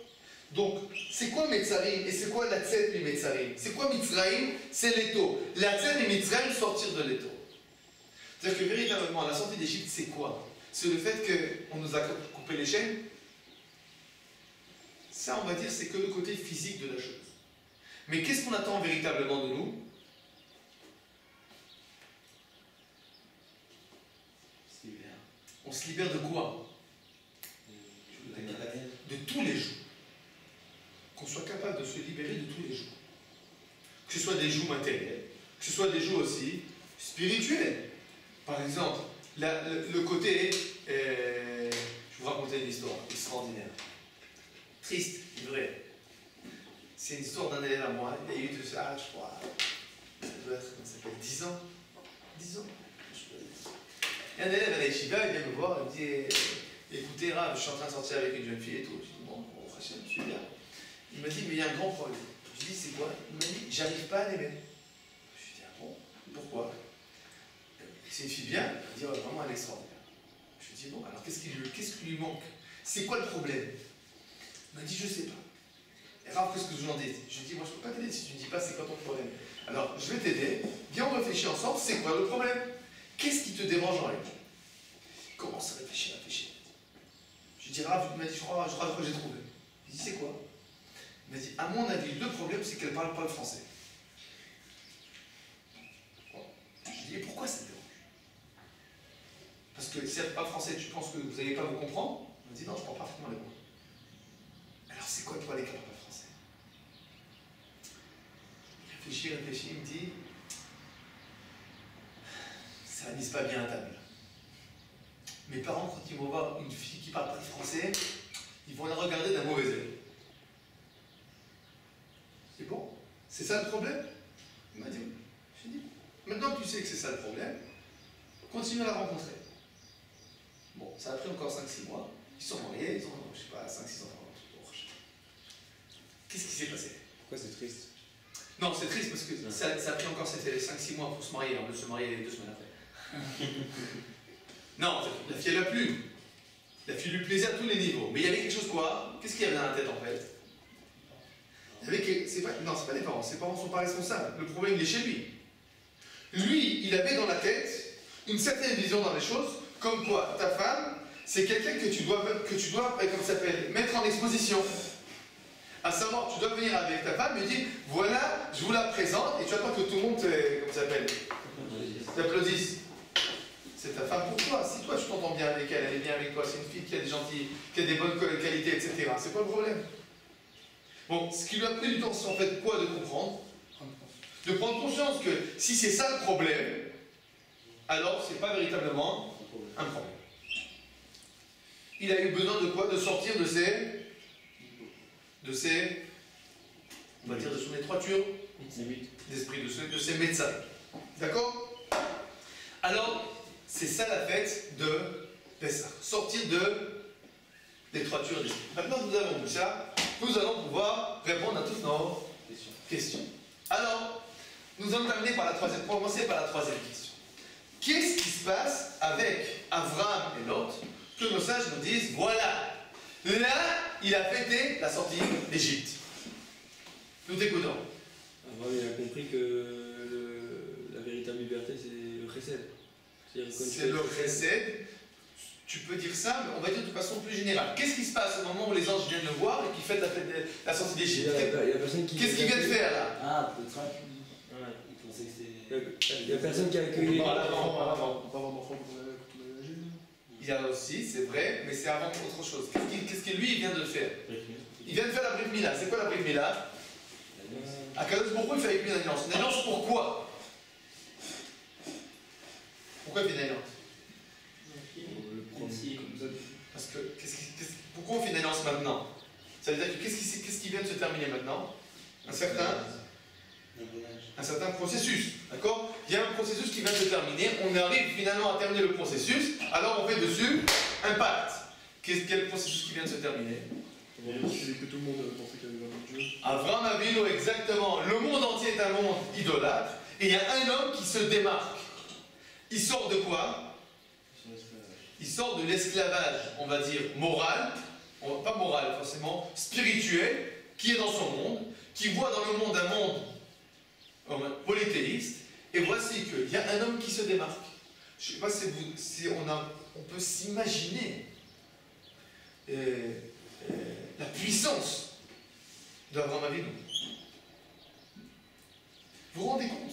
Donc, c'est quoi Metzarim et c'est quoi la Tzet mi Metzarim? C'est quoi Mitzraïm? C'est l'étau. La Tzet mi Mitzraïm, sortir de l'étau. C'est-à-dire que véritablement, la sortie d'Égypte, c'est quoi? C'est le fait qu'on nous a coupé les chaînes? Ça, on va dire, c'est que le côté physique de la chose. Mais qu'est-ce qu'on attend véritablement de nous? On se libère de quoi? De tous les jours. Qu'on soit capable de se libérer de tous les jours. Que ce soit des jours matériels, que ce soit des jours aussi spirituels. Par exemple, le côté... je vais vous raconter une histoire extraordinaire. Triste, vrai. C'est une histoire d'un élève à moi. Il y a eu de ça, je crois, ça doit être, comment ça s'appelle, 10 ans. 10 ans. Et un élève à la yeshiva, il vient me voir, il me dit, écoutez, Rav, je suis en train de sortir avec une jeune fille et tout. Je dis, bon, frère, je suis bien. Il m'a dit, mais il y a un grand problème. Je lui dis, c'est quoi? Il m'a dit, j'arrive pas à l'aimer. Je lui dis, ah bon, pourquoi? C'est une fille bien, il dit, ouais, vraiment, elle est extraordinaire. Je lui dis, bon, alors qu'est-ce qui lui manque? C'est quoi le problème? Il m'a dit, je sais pas. Et Rav, qu'est-ce que je vous en dis? Je lui dis, moi, je peux pas t'aider si tu ne dis pas c'est quoi ton problème. Alors, je vais t'aider, viens, on réfléchit ensemble, c'est quoi le problème? Qu'est-ce qui te dérange en elle? Il commence à réfléchir. Je lui dis, Rav, il m'a dit, je crois que j'ai trouvé. Je lui dis, c'est quoi? Il m'a dit, à mon avis, le problème, c'est qu'elle parle pas le français. Bon. Je lui dis, et pourquoi ça te dérange? Parce que si elle ne parle pas français, tu penses que vous n'allez pas vous comprendre? Il m'a dit, non, je prends parfaitement les mots. Alors, c'est quoi pour aller qu'elle ne parle pas français? Il réfléchit, il me dit, ça n'anise pas bien à table. Mes parents, quand ils vont voir une fille qui parle pas le français, ils vont la regarder d'un mauvais œil. C'est bon? C'est ça le problème? Il m'a dit, oui. J'ai dit, maintenant que tu sais que c'est ça le problème, continue à la rencontrer. Bon, ça a pris encore 5-6 mois. Ils sont mariés, ils ont, je sais pas, 5-6 enfants. Qu'est-ce qui s'est passé? Pourquoi c'est triste? Non, c'est triste parce que ça a pris encore 5-6 mois pour se marier. On veut se marier 2 semaines après. Non, la fille, elle a plu. La fille lui plaisait à tous les niveaux. Mais il y avait quelque chose quoi? Qu'est-ce qu'il y avait dans la tête en fait? Il y avait non, c'est pas les parents. Ses parents ne sont pas responsables. Le problème, il est chez lui. Lui, il avait dans la tête une certaine vision dans les choses, comme quoi ta femme, c'est quelqu'un que tu dois, comme ça s'appelle, mettre en exposition. À savoir, tu dois venir avec ta femme et dire, voilà, je vous la présente, et tu attends que tout le monde, comment ça s'appelle, t'applaudisse. C'est ta femme pour toi. Si toi tu t'entends bien avec elle, elle est bien avec toi, c'est une fille qui a des gentilles, qui a des bonnes qualités, etc. C'est pas le problème. Bon, ce qui lui a pris du temps, c'est en fait quoi de comprendre? De prendre conscience que si c'est ça le problème, alors c'est pas véritablement un problème. Il a eu besoin de quoi? De sortir de ses, on va dire de son étroiture d'esprit, de ses médecins. D'accord? Alors, c'est ça la fête de Pessah. Sortir de l'étroiture d'esprit. Maintenant que nous avons vu ça, nous allons pouvoir répondre à toutes nos questions. Alors, nous allons commencer par la troisième question. Qu'est-ce qui se passe avec Abraham et Lot que nos sages nous disent, voilà, là, il a fêté la sortie d'Égypte. Nous t'écoutons. Abraham, il a compris que la véritable liberté, c'est le chesed. C'est le chesed. Tu peux dire ça, mais on va dire de façon plus générale. Qu'est-ce qui se passe au moment où les anges viennent le voir et qui fêtent la sortie d'Égypte? Qu'est-ce qu'ils viennent faire là? Ah, peut-être. Il pensait que c'était. Il n'y a personne qui a accueilli. Par l'avant. Il y en a aussi, c'est vrai, mais c'est avant autre chose. Qu'est-ce que lui, il vient de faire? Il vient de faire la Brit Mila. C'est quoi la Brit Mila? Akadosh Baruch Hu, il fait avec lui une alliance. Une alliance pourquoi? Pourquoi il fait une alliance? Parce que, pourquoi on fait une alliance maintenant? Ça veut dire que qu'est-ce qui vient de se terminer maintenant? Un certain processus, d'accord? Il y a un processus qui vient de se terminer, on arrive finalement à terminer le processus, alors on fait dessus un pacte. Quel processus qui vient de se terminer? Que tout le monde pensait qu'il y avait un Dieu. Avraham Avinu, exactement. Le monde entier est un monde idolâtre, et il y a un homme qui se démarque. Il sort de quoi? Il sort de l'esclavage, on va dire, moral, pas moral forcément, spirituel, qui est dans son monde, qui voit dans le monde un monde polythéiste, et voici qu'il y a un homme qui se démarque. Je ne sais pas si on peut s'imaginer la puissance d'Abraham Avinu. Vous vous rendez compte?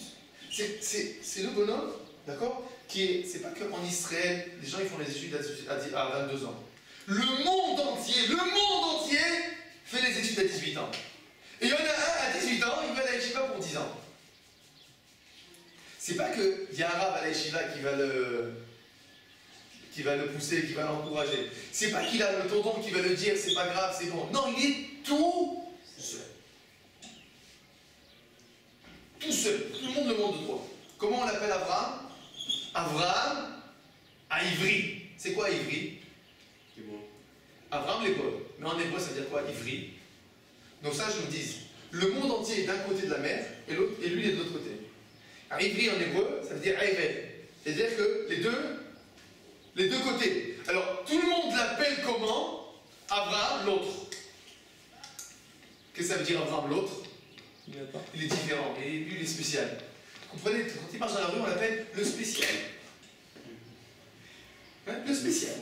C'est le bonhomme, d'accord? C'est pas qu'en Israël, les gens ils font les études à 22 ans. Le monde entier fait les études à 18 ans. Et il y en a un à 18 ans, il va à la yeshiva pour 10 ans. C'est pas qu'il y a un rab à la yeshiva qui va le pousser, qui va l'encourager. C'est pas qu'il a le tonton qui va le dire c'est pas grave, c'est bon. Non, il est tout seul. Tout seul. Tout le monde le montre de toi. Comment on l'appelle Abraham? Abraham à Ivry. C'est quoi Ivry? Abraham l'hébreu. Mais en hébreu, ça veut dire quoi? Ivry. Donc ça, je me dis, le monde entier est d'un côté de la mer et lui il est de l'autre côté. Alors, Ivry en hébreu, ça veut dire Ayvel. C'est-à-dire que les deux côtés. Alors, tout le monde l'appelle comment? Abraham, l'autre. Qu'est-ce que ça veut dire Abraham, l'autre? Il est différent, et lui, il est spécial. Vous comprenez, quand il marche dans la rue, on l'appelle le spécial. Hein? Le spécial.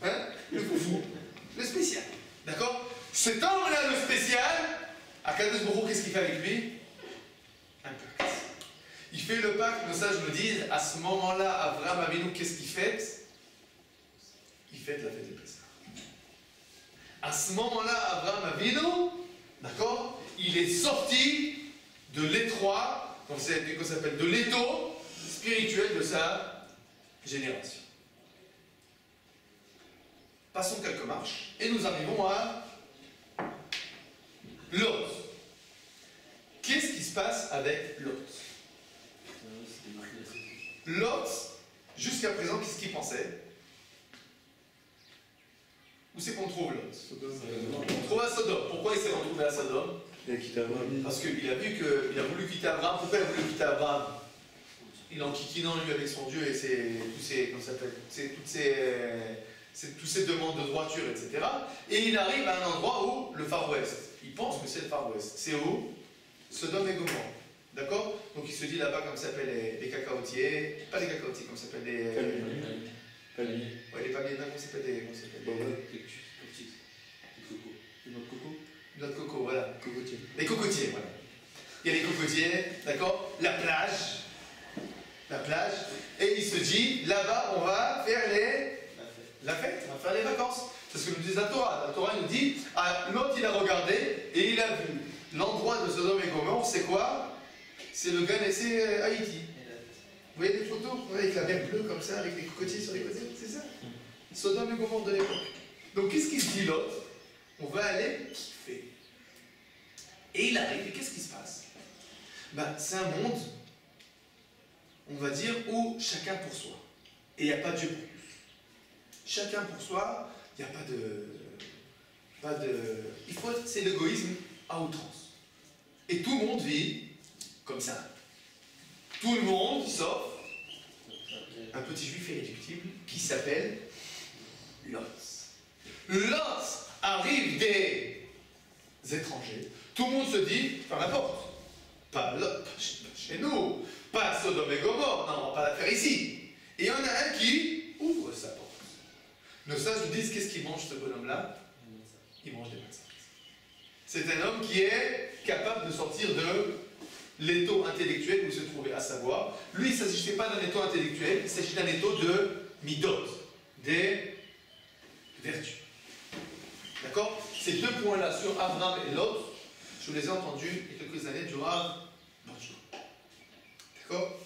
Hein? Le foufou. Le spécial. D'accord? Cet homme-là, le spécial, Akadosh Baruch Hu, qu'est-ce qu'il fait avec lui? Un pacte. Il fait le pacte, nos sages nous disent, à ce moment-là, Abraham Avinu, qu'est-ce qu'il fête? Il fête la fête de Pessah. À ce moment-là, Abraham Avinu, d'accord, il est sorti de l'étroit, qu'on s'appelle de l'étau spirituel de sa génération. Passons quelques marches et nous arrivons à Lot. Qu'est-ce qui se passe avec Lot? Lot, jusqu'à présent, qu'est-ce qu'il pensait? Où c'est qu'on trouve Lot? On trouve à Sodome. Pourquoi il s'est retrouvé à Sodome? Il a quitté Abraham. Parce qu'il a vu qu'il a voulu quitter Abraham. Pourquoi il a voulu quitter Abraham? Il en kikinant lui avec son Dieu et toutes ses demandes de droiture, etc. Et il arrive à un endroit où le Far West. Il pense que c'est le Far West. C'est où? Sodome et Gomorrhe. D'accord? Donc il se dit là-bas, comme ça s'appelle les cacaotiers. Pas les cacaotiers, comme ça s'appelle les. Palmier. Ouais, les palmiers, comment ça s'appelle les. Noix de coco, voilà. Cocotier. Les cocotiers, voilà. Il y a les cocotiers, d'accord? La plage. Et il se dit, là-bas, on va faire la fête, on va faire les vacances. C'est ce que nous dit la Torah. La Torah nous dit, l'autre il a regardé et il a vu l'endroit de Sodome et Gomorrhe, c'est quoi? C'est le Gan et c'est Haïti. Vous voyez les photos avec la mer bleue comme ça, avec les cocotiers sur les côtés, c'est ça? Sodome et Gomorrhe de l'époque. Donc qu'est-ce qu'il se dit l'autre? On va aller kiffer. Et il arrive, et qu'est-ce qui se passe? C'est un monde, on va dire, où chacun pour soi. Et il n'y a pas Dieu pour tous. Chacun pour soi, il n'y a pas de... C'est l'égoïsme à outrance. Et tout le monde vit comme ça. Tout le monde, sauf un petit juif irréductible qui s'appelle Lot. Lot arrive des étrangers. Tout le monde se dit, par la porte. Pas Lot, pas chez nous. Pas Sodome et Gomorrhe. Non, on va pas la faire ici. Et il y en a un qui ouvre sa porte. Nos sages nous disent, qu'est-ce qu'il mange ce bonhomme-là? Il mange des matzahs. C'est un homme qui est capable de sortir de l'étau intellectuel où il se trouvait, à savoir, lui, il ne s'agissait pas d'un étau intellectuel, il s'agit d'un étau de midot, des vertus. D'accord? Ces deux points-là sur Abraham et Lot, je les ai entendus il y a quelques années du Rav Barjou. D'accord?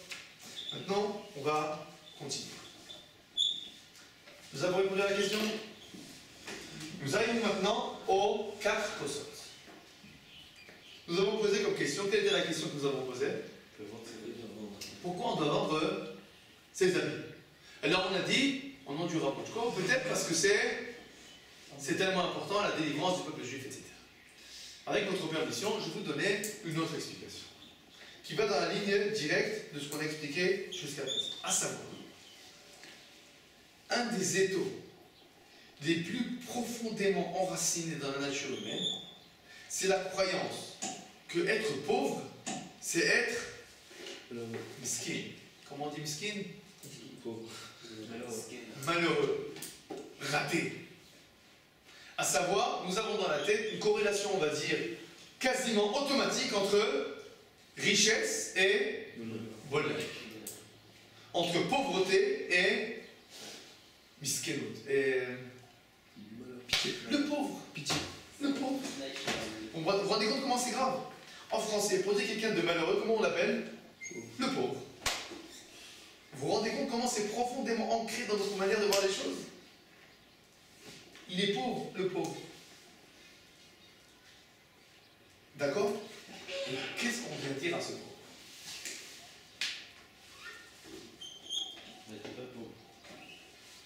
Maintenant, on va continuer. Nous avons répondu à la question? Nous arrivons maintenant aux 4 Tosot. Nous avons posé comme question, quelle était la question que nous avons posée? Pourquoi on doit vendre ses habits? Alors on a dit, au nom du Rav Barjou, peut-être parce que c'est tellement important la délivrance du peuple juif, etc. Avec votre permission, je vais vous donner une autre explication, qui va dans la ligne directe de ce qu'on a expliqué jusqu'à présent. À savoir, un des étaux les plus profondément enracinés dans la nature humaine, c'est la croyance que être pauvre, c'est être miskin. Comment on dit miskin? Pauvre. Malheureux. Raté. À savoir, nous avons dans la tête une corrélation, on va dire, quasiment automatique entre richesse et bonheur. Entre pauvreté et miskénout. Et le pauvre. Pitié. Le pauvre. Vous vous rendez compte comment c'est grave? En français, pour dire quelqu'un de malheureux, comment on l'appelle? Le pauvre. Vous vous rendez compte comment c'est profondément ancré dans notre manière de voir les choses? Il est pauvre, le pauvre. D'accord? Qu'est-ce qu'on vient dire à ce pauvre?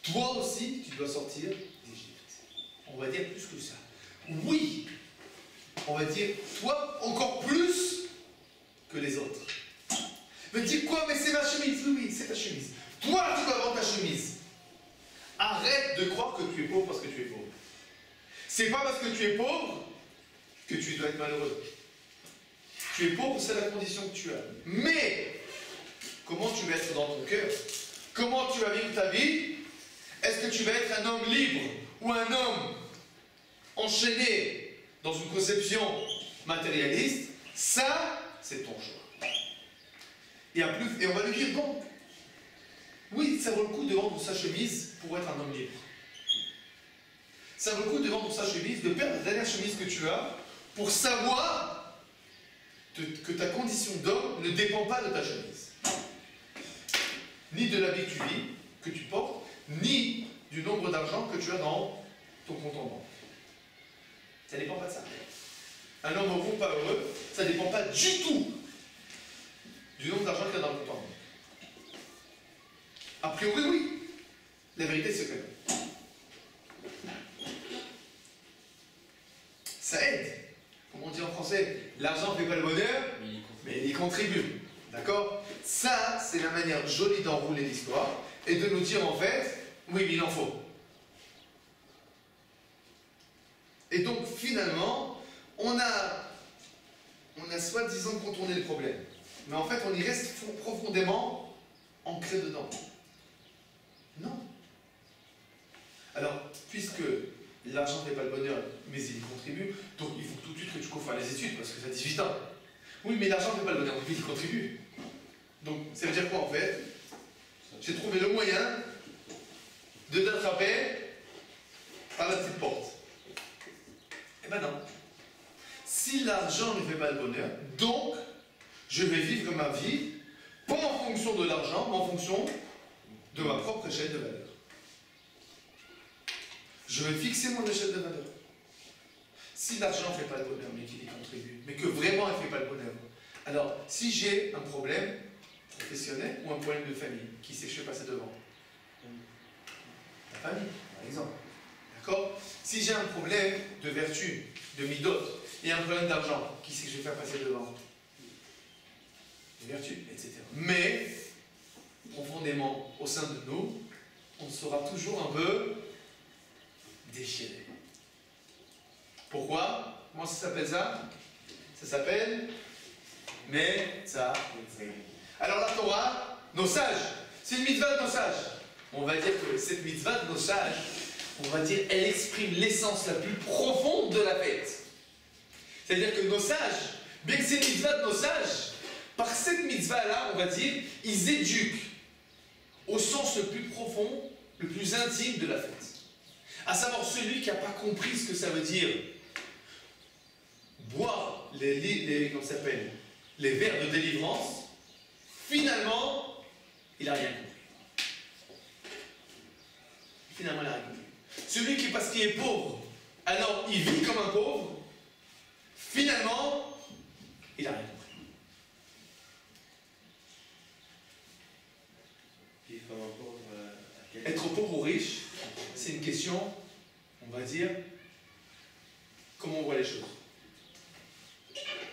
Toi aussi, tu dois sortir d'Égypte. On va dire plus que ça. Oui, on va dire toi encore plus que les autres. Mais dis quoi? Mais c'est ma chemise. Oui, c'est ta chemise. Toi, tu dois vendre ta chemise. Arrête de croire que tu es pauvre parce que tu es pauvre. C'est pas parce que tu es pauvre que tu dois être malheureux. Tu es pauvre, c'est la condition que tu as. Mais, comment tu vas être dans ton cœur? Comment tu vas vivre ta vie? Est-ce que tu vas être un homme libre ou un homme enchaîné dans une conception matérialiste? Ça, c'est ton choix. Et on va lui dire, bon, oui, ça vaut le coup de vendre sa chemise pour être un homme libre. Ça vaut le coup de vendre sa chemise, de perdre la dernière chemise que tu as, pour savoir que ta condition d'homme ne dépend pas de ta chemise. Ni de l'habit que tu vis, que tu portes, ni du nombre d'argent que tu as dans ton compte en banque. Ça ne dépend pas de ça. Un homme heureux ou pas heureux, ça ne dépend pas du tout du nombre d'argent qu'il y a dans le compte en banque. A priori, oui. La vérité, c'est que non. Ça aide. Comme on dit en français, l'argent ne fait pas le bonheur, mais il y contribue. D'accord? Ça, c'est la manière jolie d'enrouler l'histoire et de nous dire en fait, oui, mais il en faut. Et donc, finalement, on a soi-disant contourné le problème. Mais en fait, on y reste profondément ancré dedans. Non. Alors, puisque l'argent ne fait pas le bonheur, mais il y contribue, donc il faut tout de suite que tu cours faire les études, parce que ça a 18 ans. Oui, mais l'argent ne fait pas le bonheur, mais il contribue. Donc, ça veut dire quoi en fait? J'ai trouvé le moyen de t'attraper par la petite porte. Eh ben non. Si l'argent ne fait pas le bonheur, donc je vais vivre ma vie pas en fonction de l'argent, mais en fonction de ma propre échelle de valeur. Je vais fixer mon échelle de valeur. Si l'argent ne fait pas le bonheur, mais qu'il y contribue, mais que vraiment il ne fait pas le bonheur, alors si j'ai un problème professionnel ou un problème de famille, qui c'est que je vais passer devant? La famille, par exemple. D'accord? Si j'ai un problème de vertu, de midote, et un problème d'argent, qui c'est que je vais faire passer devant? Les vertus, etc. Mais, profondément, au sein de nous, on sera toujours un peu déchiré. Pourquoi? Comment ça s'appelle ça? Ça s'appelle Metzah. Alors la Torah, nos sages, c'est une mitzvah de nos sages. On va dire que cette mitzvah de nos sages, on va dire, elle exprime l'essence la plus profonde de la fête. C'est-à-dire que nos sages, bien que c'est une mitzvah de nos sages, par cette mitzvah-là, on va dire, ils éduquent au sens le plus profond, le plus intime de la fête. À savoir celui qui n'a pas compris ce que ça veut dire boire comment ça s'appelle, les verres de délivrance, finalement, il n'a rien compris. Finalement, il n'a rien compris. Celui qui, parce qu'il est pauvre, alors il vit comme un pauvre, finalement, il n'a rien compris. Vivre comme un pauvre, Être pauvre ou riche, c'est une question, on va dire, comment on voit les choses.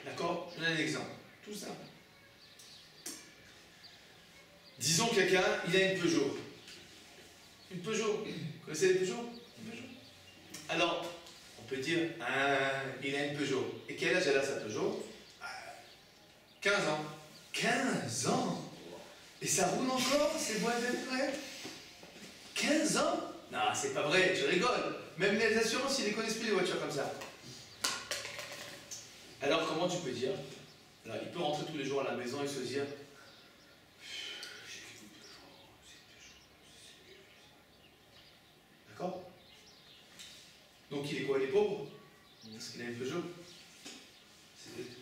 D'accord? Je donne un exemple. Tout simple. Disons quelqu'un, il a une Peugeot. Une Peugeot. Vous connaissez les Peugeot? Une Peugeot. Alors, on peut dire, il a une Peugeot. Et quel âge elle a sa Peugeot? 15 ans. 15 ans? Et ça roule encore, ces boîtes d'être prêts? 15 ans? Non, c'est pas vrai, je rigole. Même les assurances, ils ne connaissent plus les voitures comme ça. Alors, comment tu peux dire? Alors, il peut rentrer tous les jours à la maison et se dire, d'accord? Donc, il est quoi? Il est pauvre? Parce qu'il a une Peugeot.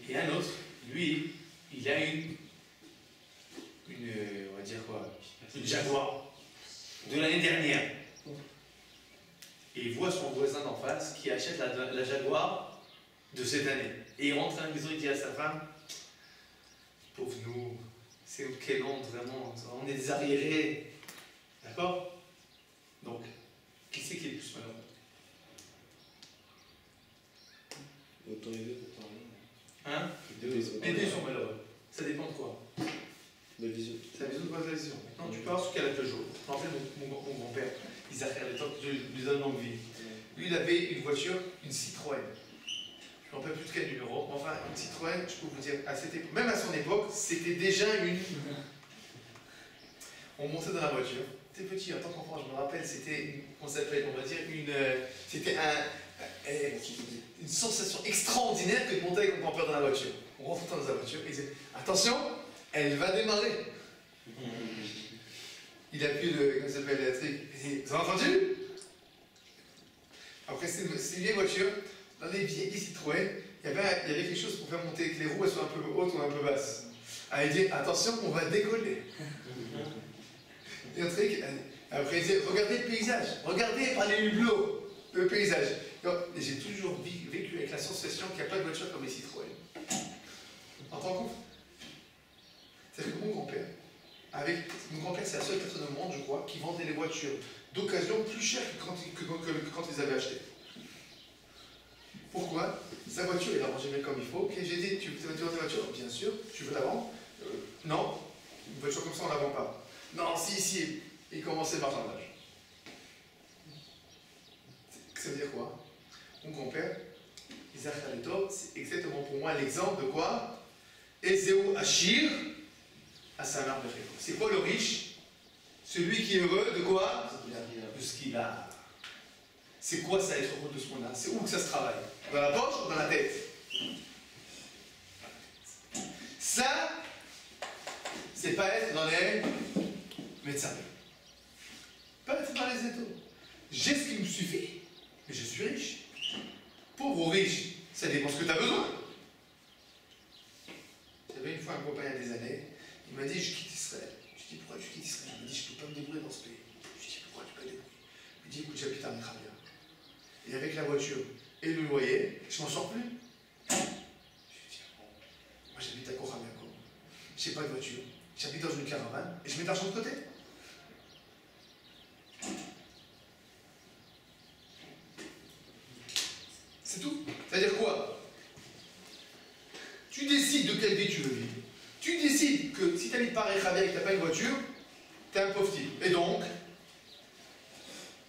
Et un autre, lui, il a une on va dire quoi? Une Jaguar de l'année dernière. Et il voit son voisin d'en face qui achète la Jaguar de cette année. Et il rentre à la maison et dit à sa femme, pauvre nous, c'est quelle honte vraiment, on est des arriérés. D'accord? Donc, qui c'est qui est le plus malheureux? Autant les deux, autant rien. Hein? Les deux sont malheureux. Ça dépend de quoi? De vision. C'est la vision de votre vision. Maintenant, tu peux avoir ce qu'il a la Peugeot. Je me rappelle mon grand-père, ils avaient à l'époque, je lui donne longue vie. Lui, il avait une voiture, une Citroën. Je ne me rappelle plus de quel numéro. Enfin, une Citroën, je peux vous dire, même à son époque, c'était déjà une. On montait dans la voiture. C'était petit, en tant qu'enfant, je me rappelle, c'était, on s'appelle, on va dire, c'était une sensation extraordinaire que de monter avec mon grand-père dans la voiture. On rentrait dans la voiture et il disait, attention, elle va démarrer. Il appuie comment ça s'appelle, le truc. Vous avez entendu? Après, c'est une vieille voiture. Dans les vieilles Citroën, il y avait quelque chose pour faire monter que les roues soient un peu hautes ou un peu basses. Ah, il dit, attention, on va décoller. Et un truc, après, il dit, regardez le paysage, regardez par les hublots, le paysage. Et j'ai toujours vécu avec la sensation qu'il n'y a pas de voiture comme les Citroën. En tant qu'enfant. C'est-à-dire que mon grand-père, mon grand-père, c'est la seule personne au monde, je crois, qui vendait les voitures d'occasion plus chères que quand ils avaient acheté. Pourquoi? Sa voiture, il la rangeait bien comme il faut. Ok, j'ai dit, tu veux vendre ta voiture? Bien sûr. Tu veux la vendre? Non. Une voiture comme ça, on ne la vend pas. Non, si. Il commençait le marchandage. Ça veut dire quoi? Mon grand-père, Isaac Khaleto, c'est exactement pour moi l'exemple de quoi? Ezeu Achir à Samar Bechero. C'est quoi le riche? Celui qui est heureux de quoi? De ce qu'il a. C'est quoi ça, être heureux de ce qu'on a? C'est où que ça se travaille? Dans la poche ou dans la tête? Ça, c'est pas être dans les médecins. Pas être dans les étaux. J'ai ce qui me suffit, mais je suis riche. Pauvre ou riche, ça dépend ce que tu as besoin. J'avais une fois un copain il y a des années, il m'a dit je quitte Israël. Je dis pourquoi tu quittes Israël? Il m'a dit je ne peux pas me débrouiller dans ce pays. Je dis pourquoi tu peux pas te débrouiller? Il me dit écoute, j'habite à Mekhabia. Et avec la voiture et le loyer, je m'en sors plus. Je lui dis bon, moi j'habite à Kohamako. Je n'ai pas de voiture. J'habite dans une caravane et je mets de l'argent de côté. C'est tout. C'est-à-dire quoi? Tu décides de quelle vie tu veux vivre. Tu décides que si tu habites par Rechavi et que tu n'as pas une voiture, tu es un pauvre type. Et donc,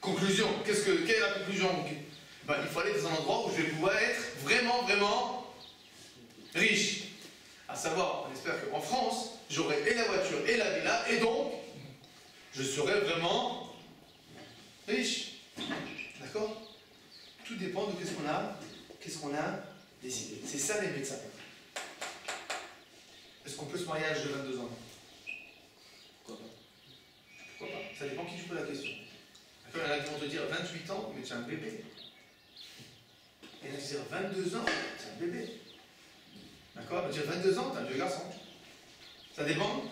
conclusion, quelle est la conclusion? Ben, il faut aller dans un endroit où je vais pouvoir être vraiment, vraiment riche. À savoir, on espère qu'en France, j'aurai et la voiture et la villa, et donc, je serai vraiment riche. D'accord? Tout dépend de qu'est-ce qu'on a décidé. C'est ça les médecins. Est-ce qu'on peut se marier à l'âge de 22 ans? Pourquoi pas? Pourquoi pas? Ça dépend qui tu poses la question. D'accord, il y en a qui vont te dire 28 ans, mais tu es un bébé. Et il y en a qui vont te dire 22 ans, tu es un bébé. D'accord? Il va dire 22 ans, tu es un vieux garçon. Ça dépend?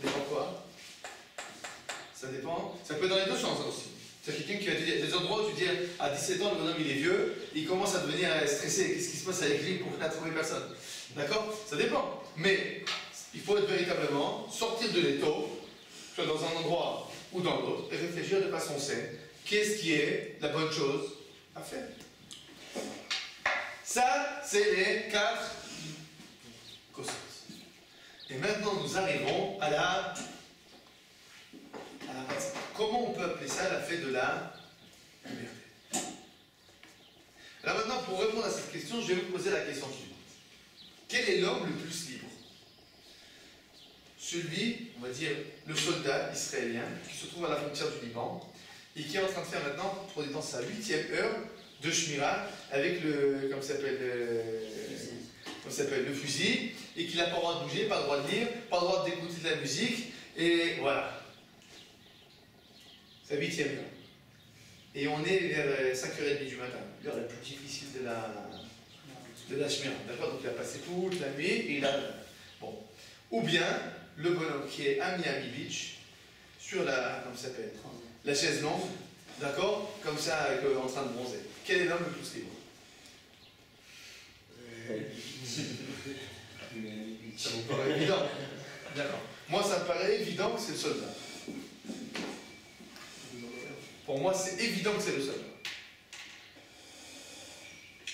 Ça dépend quoi? Ça dépend. Ça peut être dans les deux sens aussi. C'est quelqu'un qui va te dire, des endroits où tu dis à 17 ans, le bonhomme il est vieux, il commence à devenir stressé. Qu'est-ce qui se passe avec lui pour ne trouver personne? D'accord? Ça dépend. Mais il faut être véritablement sortir de l'étau, soit dans un endroit ou dans l'autre, et réfléchir de façon saine. Qu'est-ce qui est la bonne chose à faire? Ça, c'est les 4 causes. Et maintenant, nous arrivons à la comment on peut appeler ça la fête de la liberté? Alors maintenant, pour répondre à cette question, je vais vous poser la question suivante. Quel est l'homme le plus libre? Celui, on va dire, le soldat israélien qui se trouve à la frontière du Liban et qui est en train de faire maintenant, pour dans sa 8e heure de Shmira avec le, comme ça s'appelle, le fusil, et qu'il n'a pas le droit de bouger, pas le droit de lire, pas le droit d'écouter de la musique, et voilà. Sa 8e heure. Et on est vers 5h30 du matin, l'heure la plus difficile de la Shmira. D'accord? Donc il a passé toute la nuit et il a. Bon. Ou bien le bonhomme qui est à Miami Beach, sur la. Comment ça s'appelle? La chaise longue, d'accord? Comme ça, en train de bronzer. Quel est l'homme le plus libre? Ça vous paraît évident? D'accord. Moi, ça me paraît évident que c'est le soldat. Pour moi, c'est évident que c'est le soldat.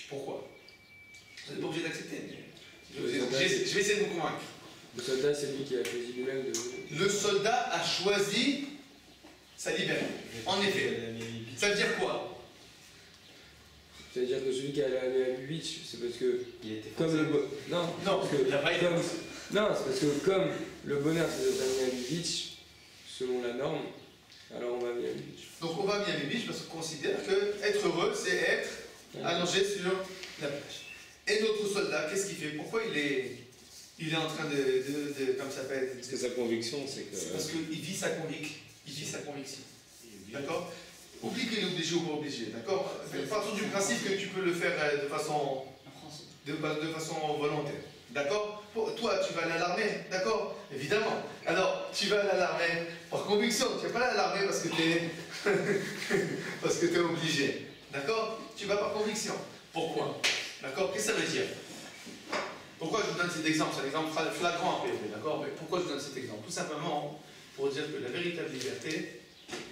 Pourquoi? Vous n'êtes pas obligé d'accepter. Je vais essayer de vous convaincre. Le soldat, c'est lui qui a choisi lui-même de... Le soldat a choisi sa liberté. En effet. Ça veut dire quoi? Ça veut dire que celui qui est allé à Miami Beach, c'est parce que... Il était comme le non, non, il n'a pas été. Non, c'est parce que comme le bonheur c'est d'être à Miami Beach, selon la norme, alors on va à Miami Beach. Donc on va à Miami Beach parce qu'on considère que être heureux, c'est être allongé sur la plage. Et notre soldat, qu'est-ce qu'il fait? Pourquoi il est en train de comme ça s'appelle? Parce que sa conviction, c'est que... C'est parce qu'il vit sa conviction. Il vit sa conviction. D'accord? Oublie qu'il est obligé ou pas obligé. D'accord? Partons du principe que tu peux le faire de façon volontaire. D'accord? Toi, tu vas aller à l'armée. D'accord? Évidemment. Alors, tu vas aller à l'armée par conviction. Tu ne vas pas aller à l'armée parce que tu es obligé. D'accord? Tu vas par conviction. Pourquoi? D'accord? Qu'est-ce que ça veut dire? Pourquoi je vous donne cet exemple? C'est un exemple flagrant à PFP, d'accord? Mais pourquoi je vous donne cet exemple? Tout simplement pour dire que la véritable liberté,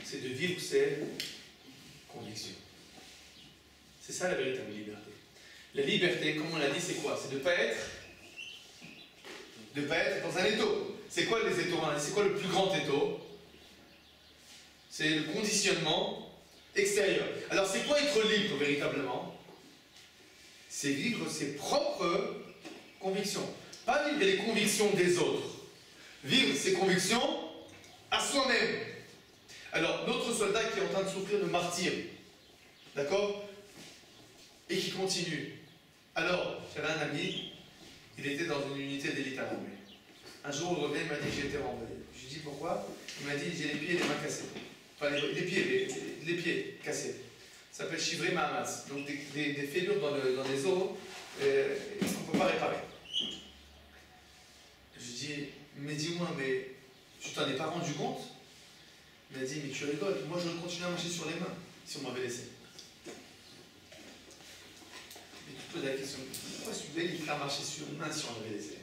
c'est de vivre ses convictions. C'est ça la véritable liberté. La liberté, comme on l'a dit, c'est quoi? C'est de ne pas être dans un étau. C'est quoi les étaux? C'est quoi le plus grand étau? C'est le conditionnement extérieur. Alors c'est quoi être libre véritablement? C'est vivre ses propres convictions. Pas vivre les convictions des autres. Vivre ses convictions à soi-même. Alors notre soldat qui est en train de souffrir de martyre, d'accord? Et qui continue. Alors, j'avais un ami, il était dans une unité d'élite à l'armée. Un jour, il revient, il m'a dit j'ai été renvoyé. Je lui ai dit pourquoi? Il m'a dit j'ai les pieds et les mains cassés. Enfin, les pieds cassés. Ça s'appelle chivrer mahamas. Donc des fêlures dans les os qu'on ne peut pas réparer. Je lui ai dit, mais dis-moi, mais tu t'en es pas rendu compte? Il m'a dit, mais tu rigoles, moi je continue à marcher sur les mains si on m'avait laissé. Mais tu te poses la question, pourquoi celui-là il fait marcher sur les mains si on l'avait laissé?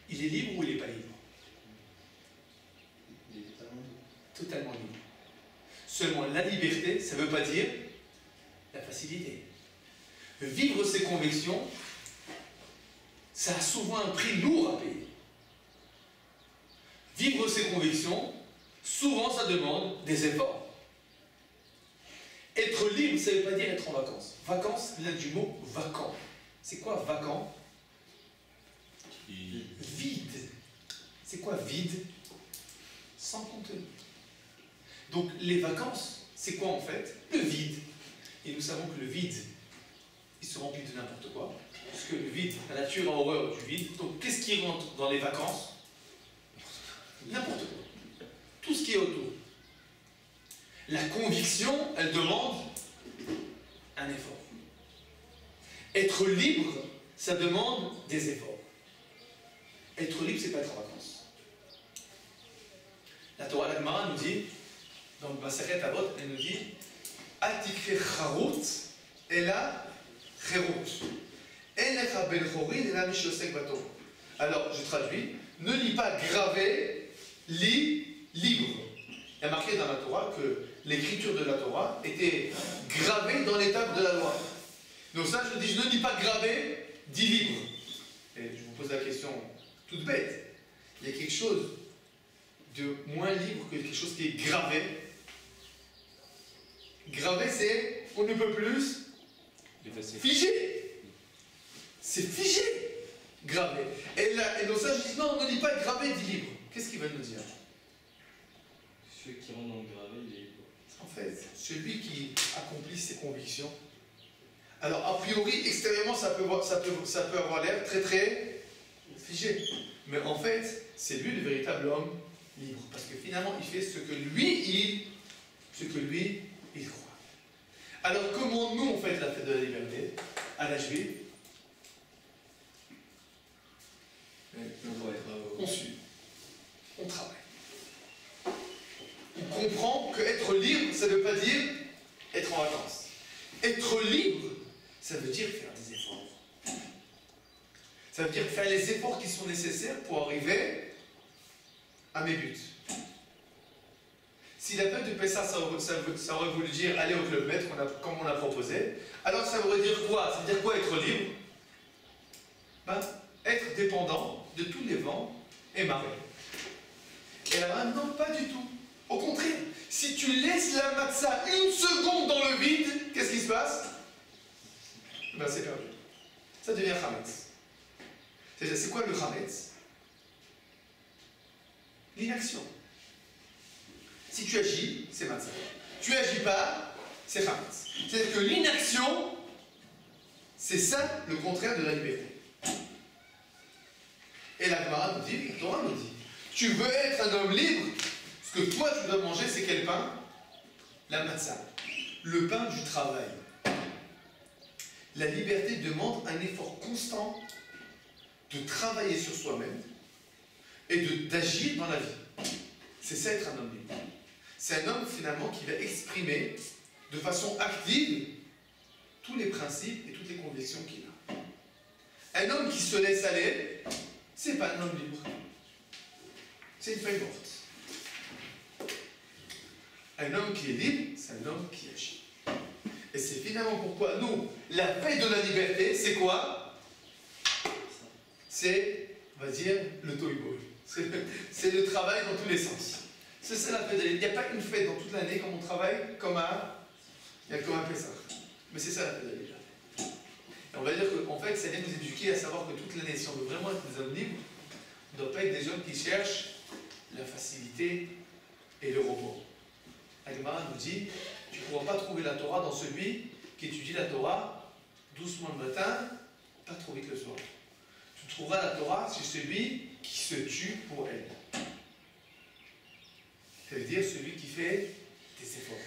Il est libre ou il n'est pas libre? Il est totalement libre. Totalement libre. Seulement, la liberté, ça ne veut pas dire la facilité. Vivre ses convictions, ça a souvent un prix lourd à payer. Vivre ses convictions, souvent ça demande des efforts. Être libre, ça ne veut pas dire être en vacances. Vacances vient du mot vacant. C'est quoi vacant? Vide. C'est quoi vide? Sans contenu. Donc les vacances, c'est quoi en fait? Le vide. Et nous savons que le vide, il se remplit de n'importe quoi. Parce que le vide, la nature a horreur du vide. Donc qu'est-ce qui rentre dans les vacances? N'importe quoi. Tout ce qui est autour. La conviction, elle demande un effort. Être libre, ça demande des efforts. Être libre, c'est pas être en vacances. La Torah, la Gemara nous dit, dans le Masachet Avot, elle nous dit Atikre charut, ela cherut. Enecha ben chorin, ela mishosek bato. Alors, je traduis, ne lis pas gravé, lis libre. Il y a marqué dans la Torah que l'écriture de la Torah était gravée dans les tables de la loi. Donc ça, je dis, je ne dis pas gravé, dis libre. Et je vous pose la question toute bête. Il y a quelque chose de moins libre que quelque chose qui est gravé. Gravé, c'est on ne peut plus figé. C'est figé, gravé. Et donc ça, je dis non, ne dis pas gravé, dis libre. Qu'est-ce qu'il va nous dire? Celui qui rentre dans le gravé, il est libre. En fait, celui qui accomplit ses convictions. Alors, a priori, extérieurement, ça peut avoir l'air très très figé. Mais en fait, c'est lui le véritable homme libre. Parce que finalement, il fait ce que lui, il croit. Alors, comment nous, on fait la fête de la liberté à la juive? On suit. On travaille. On comprend qu'être libre, ça ne veut pas dire être en vacances. Être libre, ça veut dire faire des efforts. Ça veut dire faire les efforts qui sont nécessaires pour arriver à mes buts. Si la fête de Pessah, ça aurait voulu dire aller au Club Med, comme on l'a proposé, alors ça voudrait dire quoi? Ça veut dire quoi être libre? Être dépendant de tous les vents et marées. Et là, non, pas du tout. Au contraire, si tu laisses la matzah une seconde dans le vide, qu'est-ce qui se passe? C'est perdu. Ça devient chametz. C'est quoi le chametz? L'inaction. Si tu agis, c'est matzah. Tu agis pas, c'est chametz. C'est-à-dire que l'inaction, c'est ça le contraire de la liberté. Et la Gemara nous dit, la Torah nous dit, tu veux être un homme libre? Ce que toi tu dois manger, c'est quel pain? La matzah. Le pain du travail. La liberté demande un effort constant de travailler sur soi-même et d'agir dans la vie. C'est ça être un homme libre. C'est un homme finalement qui va exprimer de façon active tous les principes et toutes les convictions qu'il a. Un homme qui se laisse aller, c'est pas un homme libre. C'est une feuille morte. Un homme qui est libre, c'est un homme qui agit. Et c'est finalement pourquoi nous, la fête de la liberté, c'est quoi? C'est, on va dire, le toy-boy. C'est le travail dans tous les sens. C'est ça la fête de la liberté. Il n'y a pas une fête dans toute l'année comme on travaille comme un Pessah. Mais c'est ça la fête de la liberté. Et on va dire qu'en fait, ça vient nous éduquer à savoir que toute l'année, si on veut vraiment être des hommes libres, on ne doit pas être des hommes qui cherchent la facilité et le repos. Agmara nous dit, tu ne pourras pas trouver la Torah dans celui qui étudie la Torah doucement le matin, pas trop vite le soir. Tu trouveras la Torah chez celui qui se tue pour elle. Ça veut dire celui qui fait des efforts.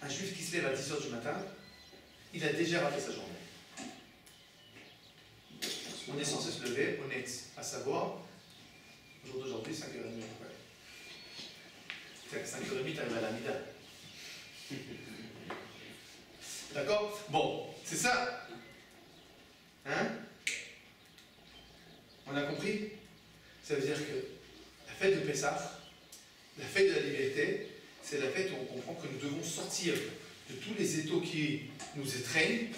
Un juif qui se lève à 10h du matin, il a déjà raté sa journée. On est censé se lever, honnête, à savoir, au jour d'aujourd'hui, 5h30 à peu près. 5h30, t'arrives à la mida. D'accord? Bon, c'est ça. Hein? On a compris? Ça veut dire que la fête de Pessah, la fête de la liberté, c'est la fête où on comprend que nous devons sortir de tous les étaux qui nous étreignent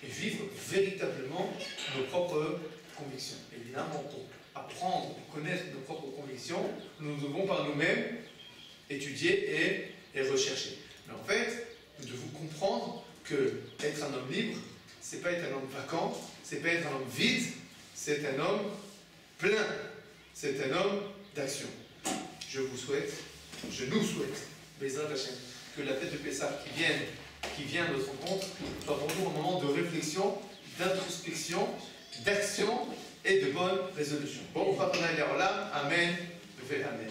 et vivre véritablement nos propres convictions. Évidemment, pour apprendre, connaître nos propres convictions, nous devons par nous-mêmes étudier et rechercher. Mais en fait, nous devons comprendre que être un homme libre, c'est pas être un homme vacant, c'est pas être un homme vide, c'est un homme plein, c'est un homme d'action. Je vous souhaite, je nous souhaite, Bezrat Hashem, que la fête de Pessah qui vient à notre rencontre soit pour nous un moment de réflexion, d'introspection, d'action et de bonne résolution. Bon, on va prendre l'air là. Amen. Amen.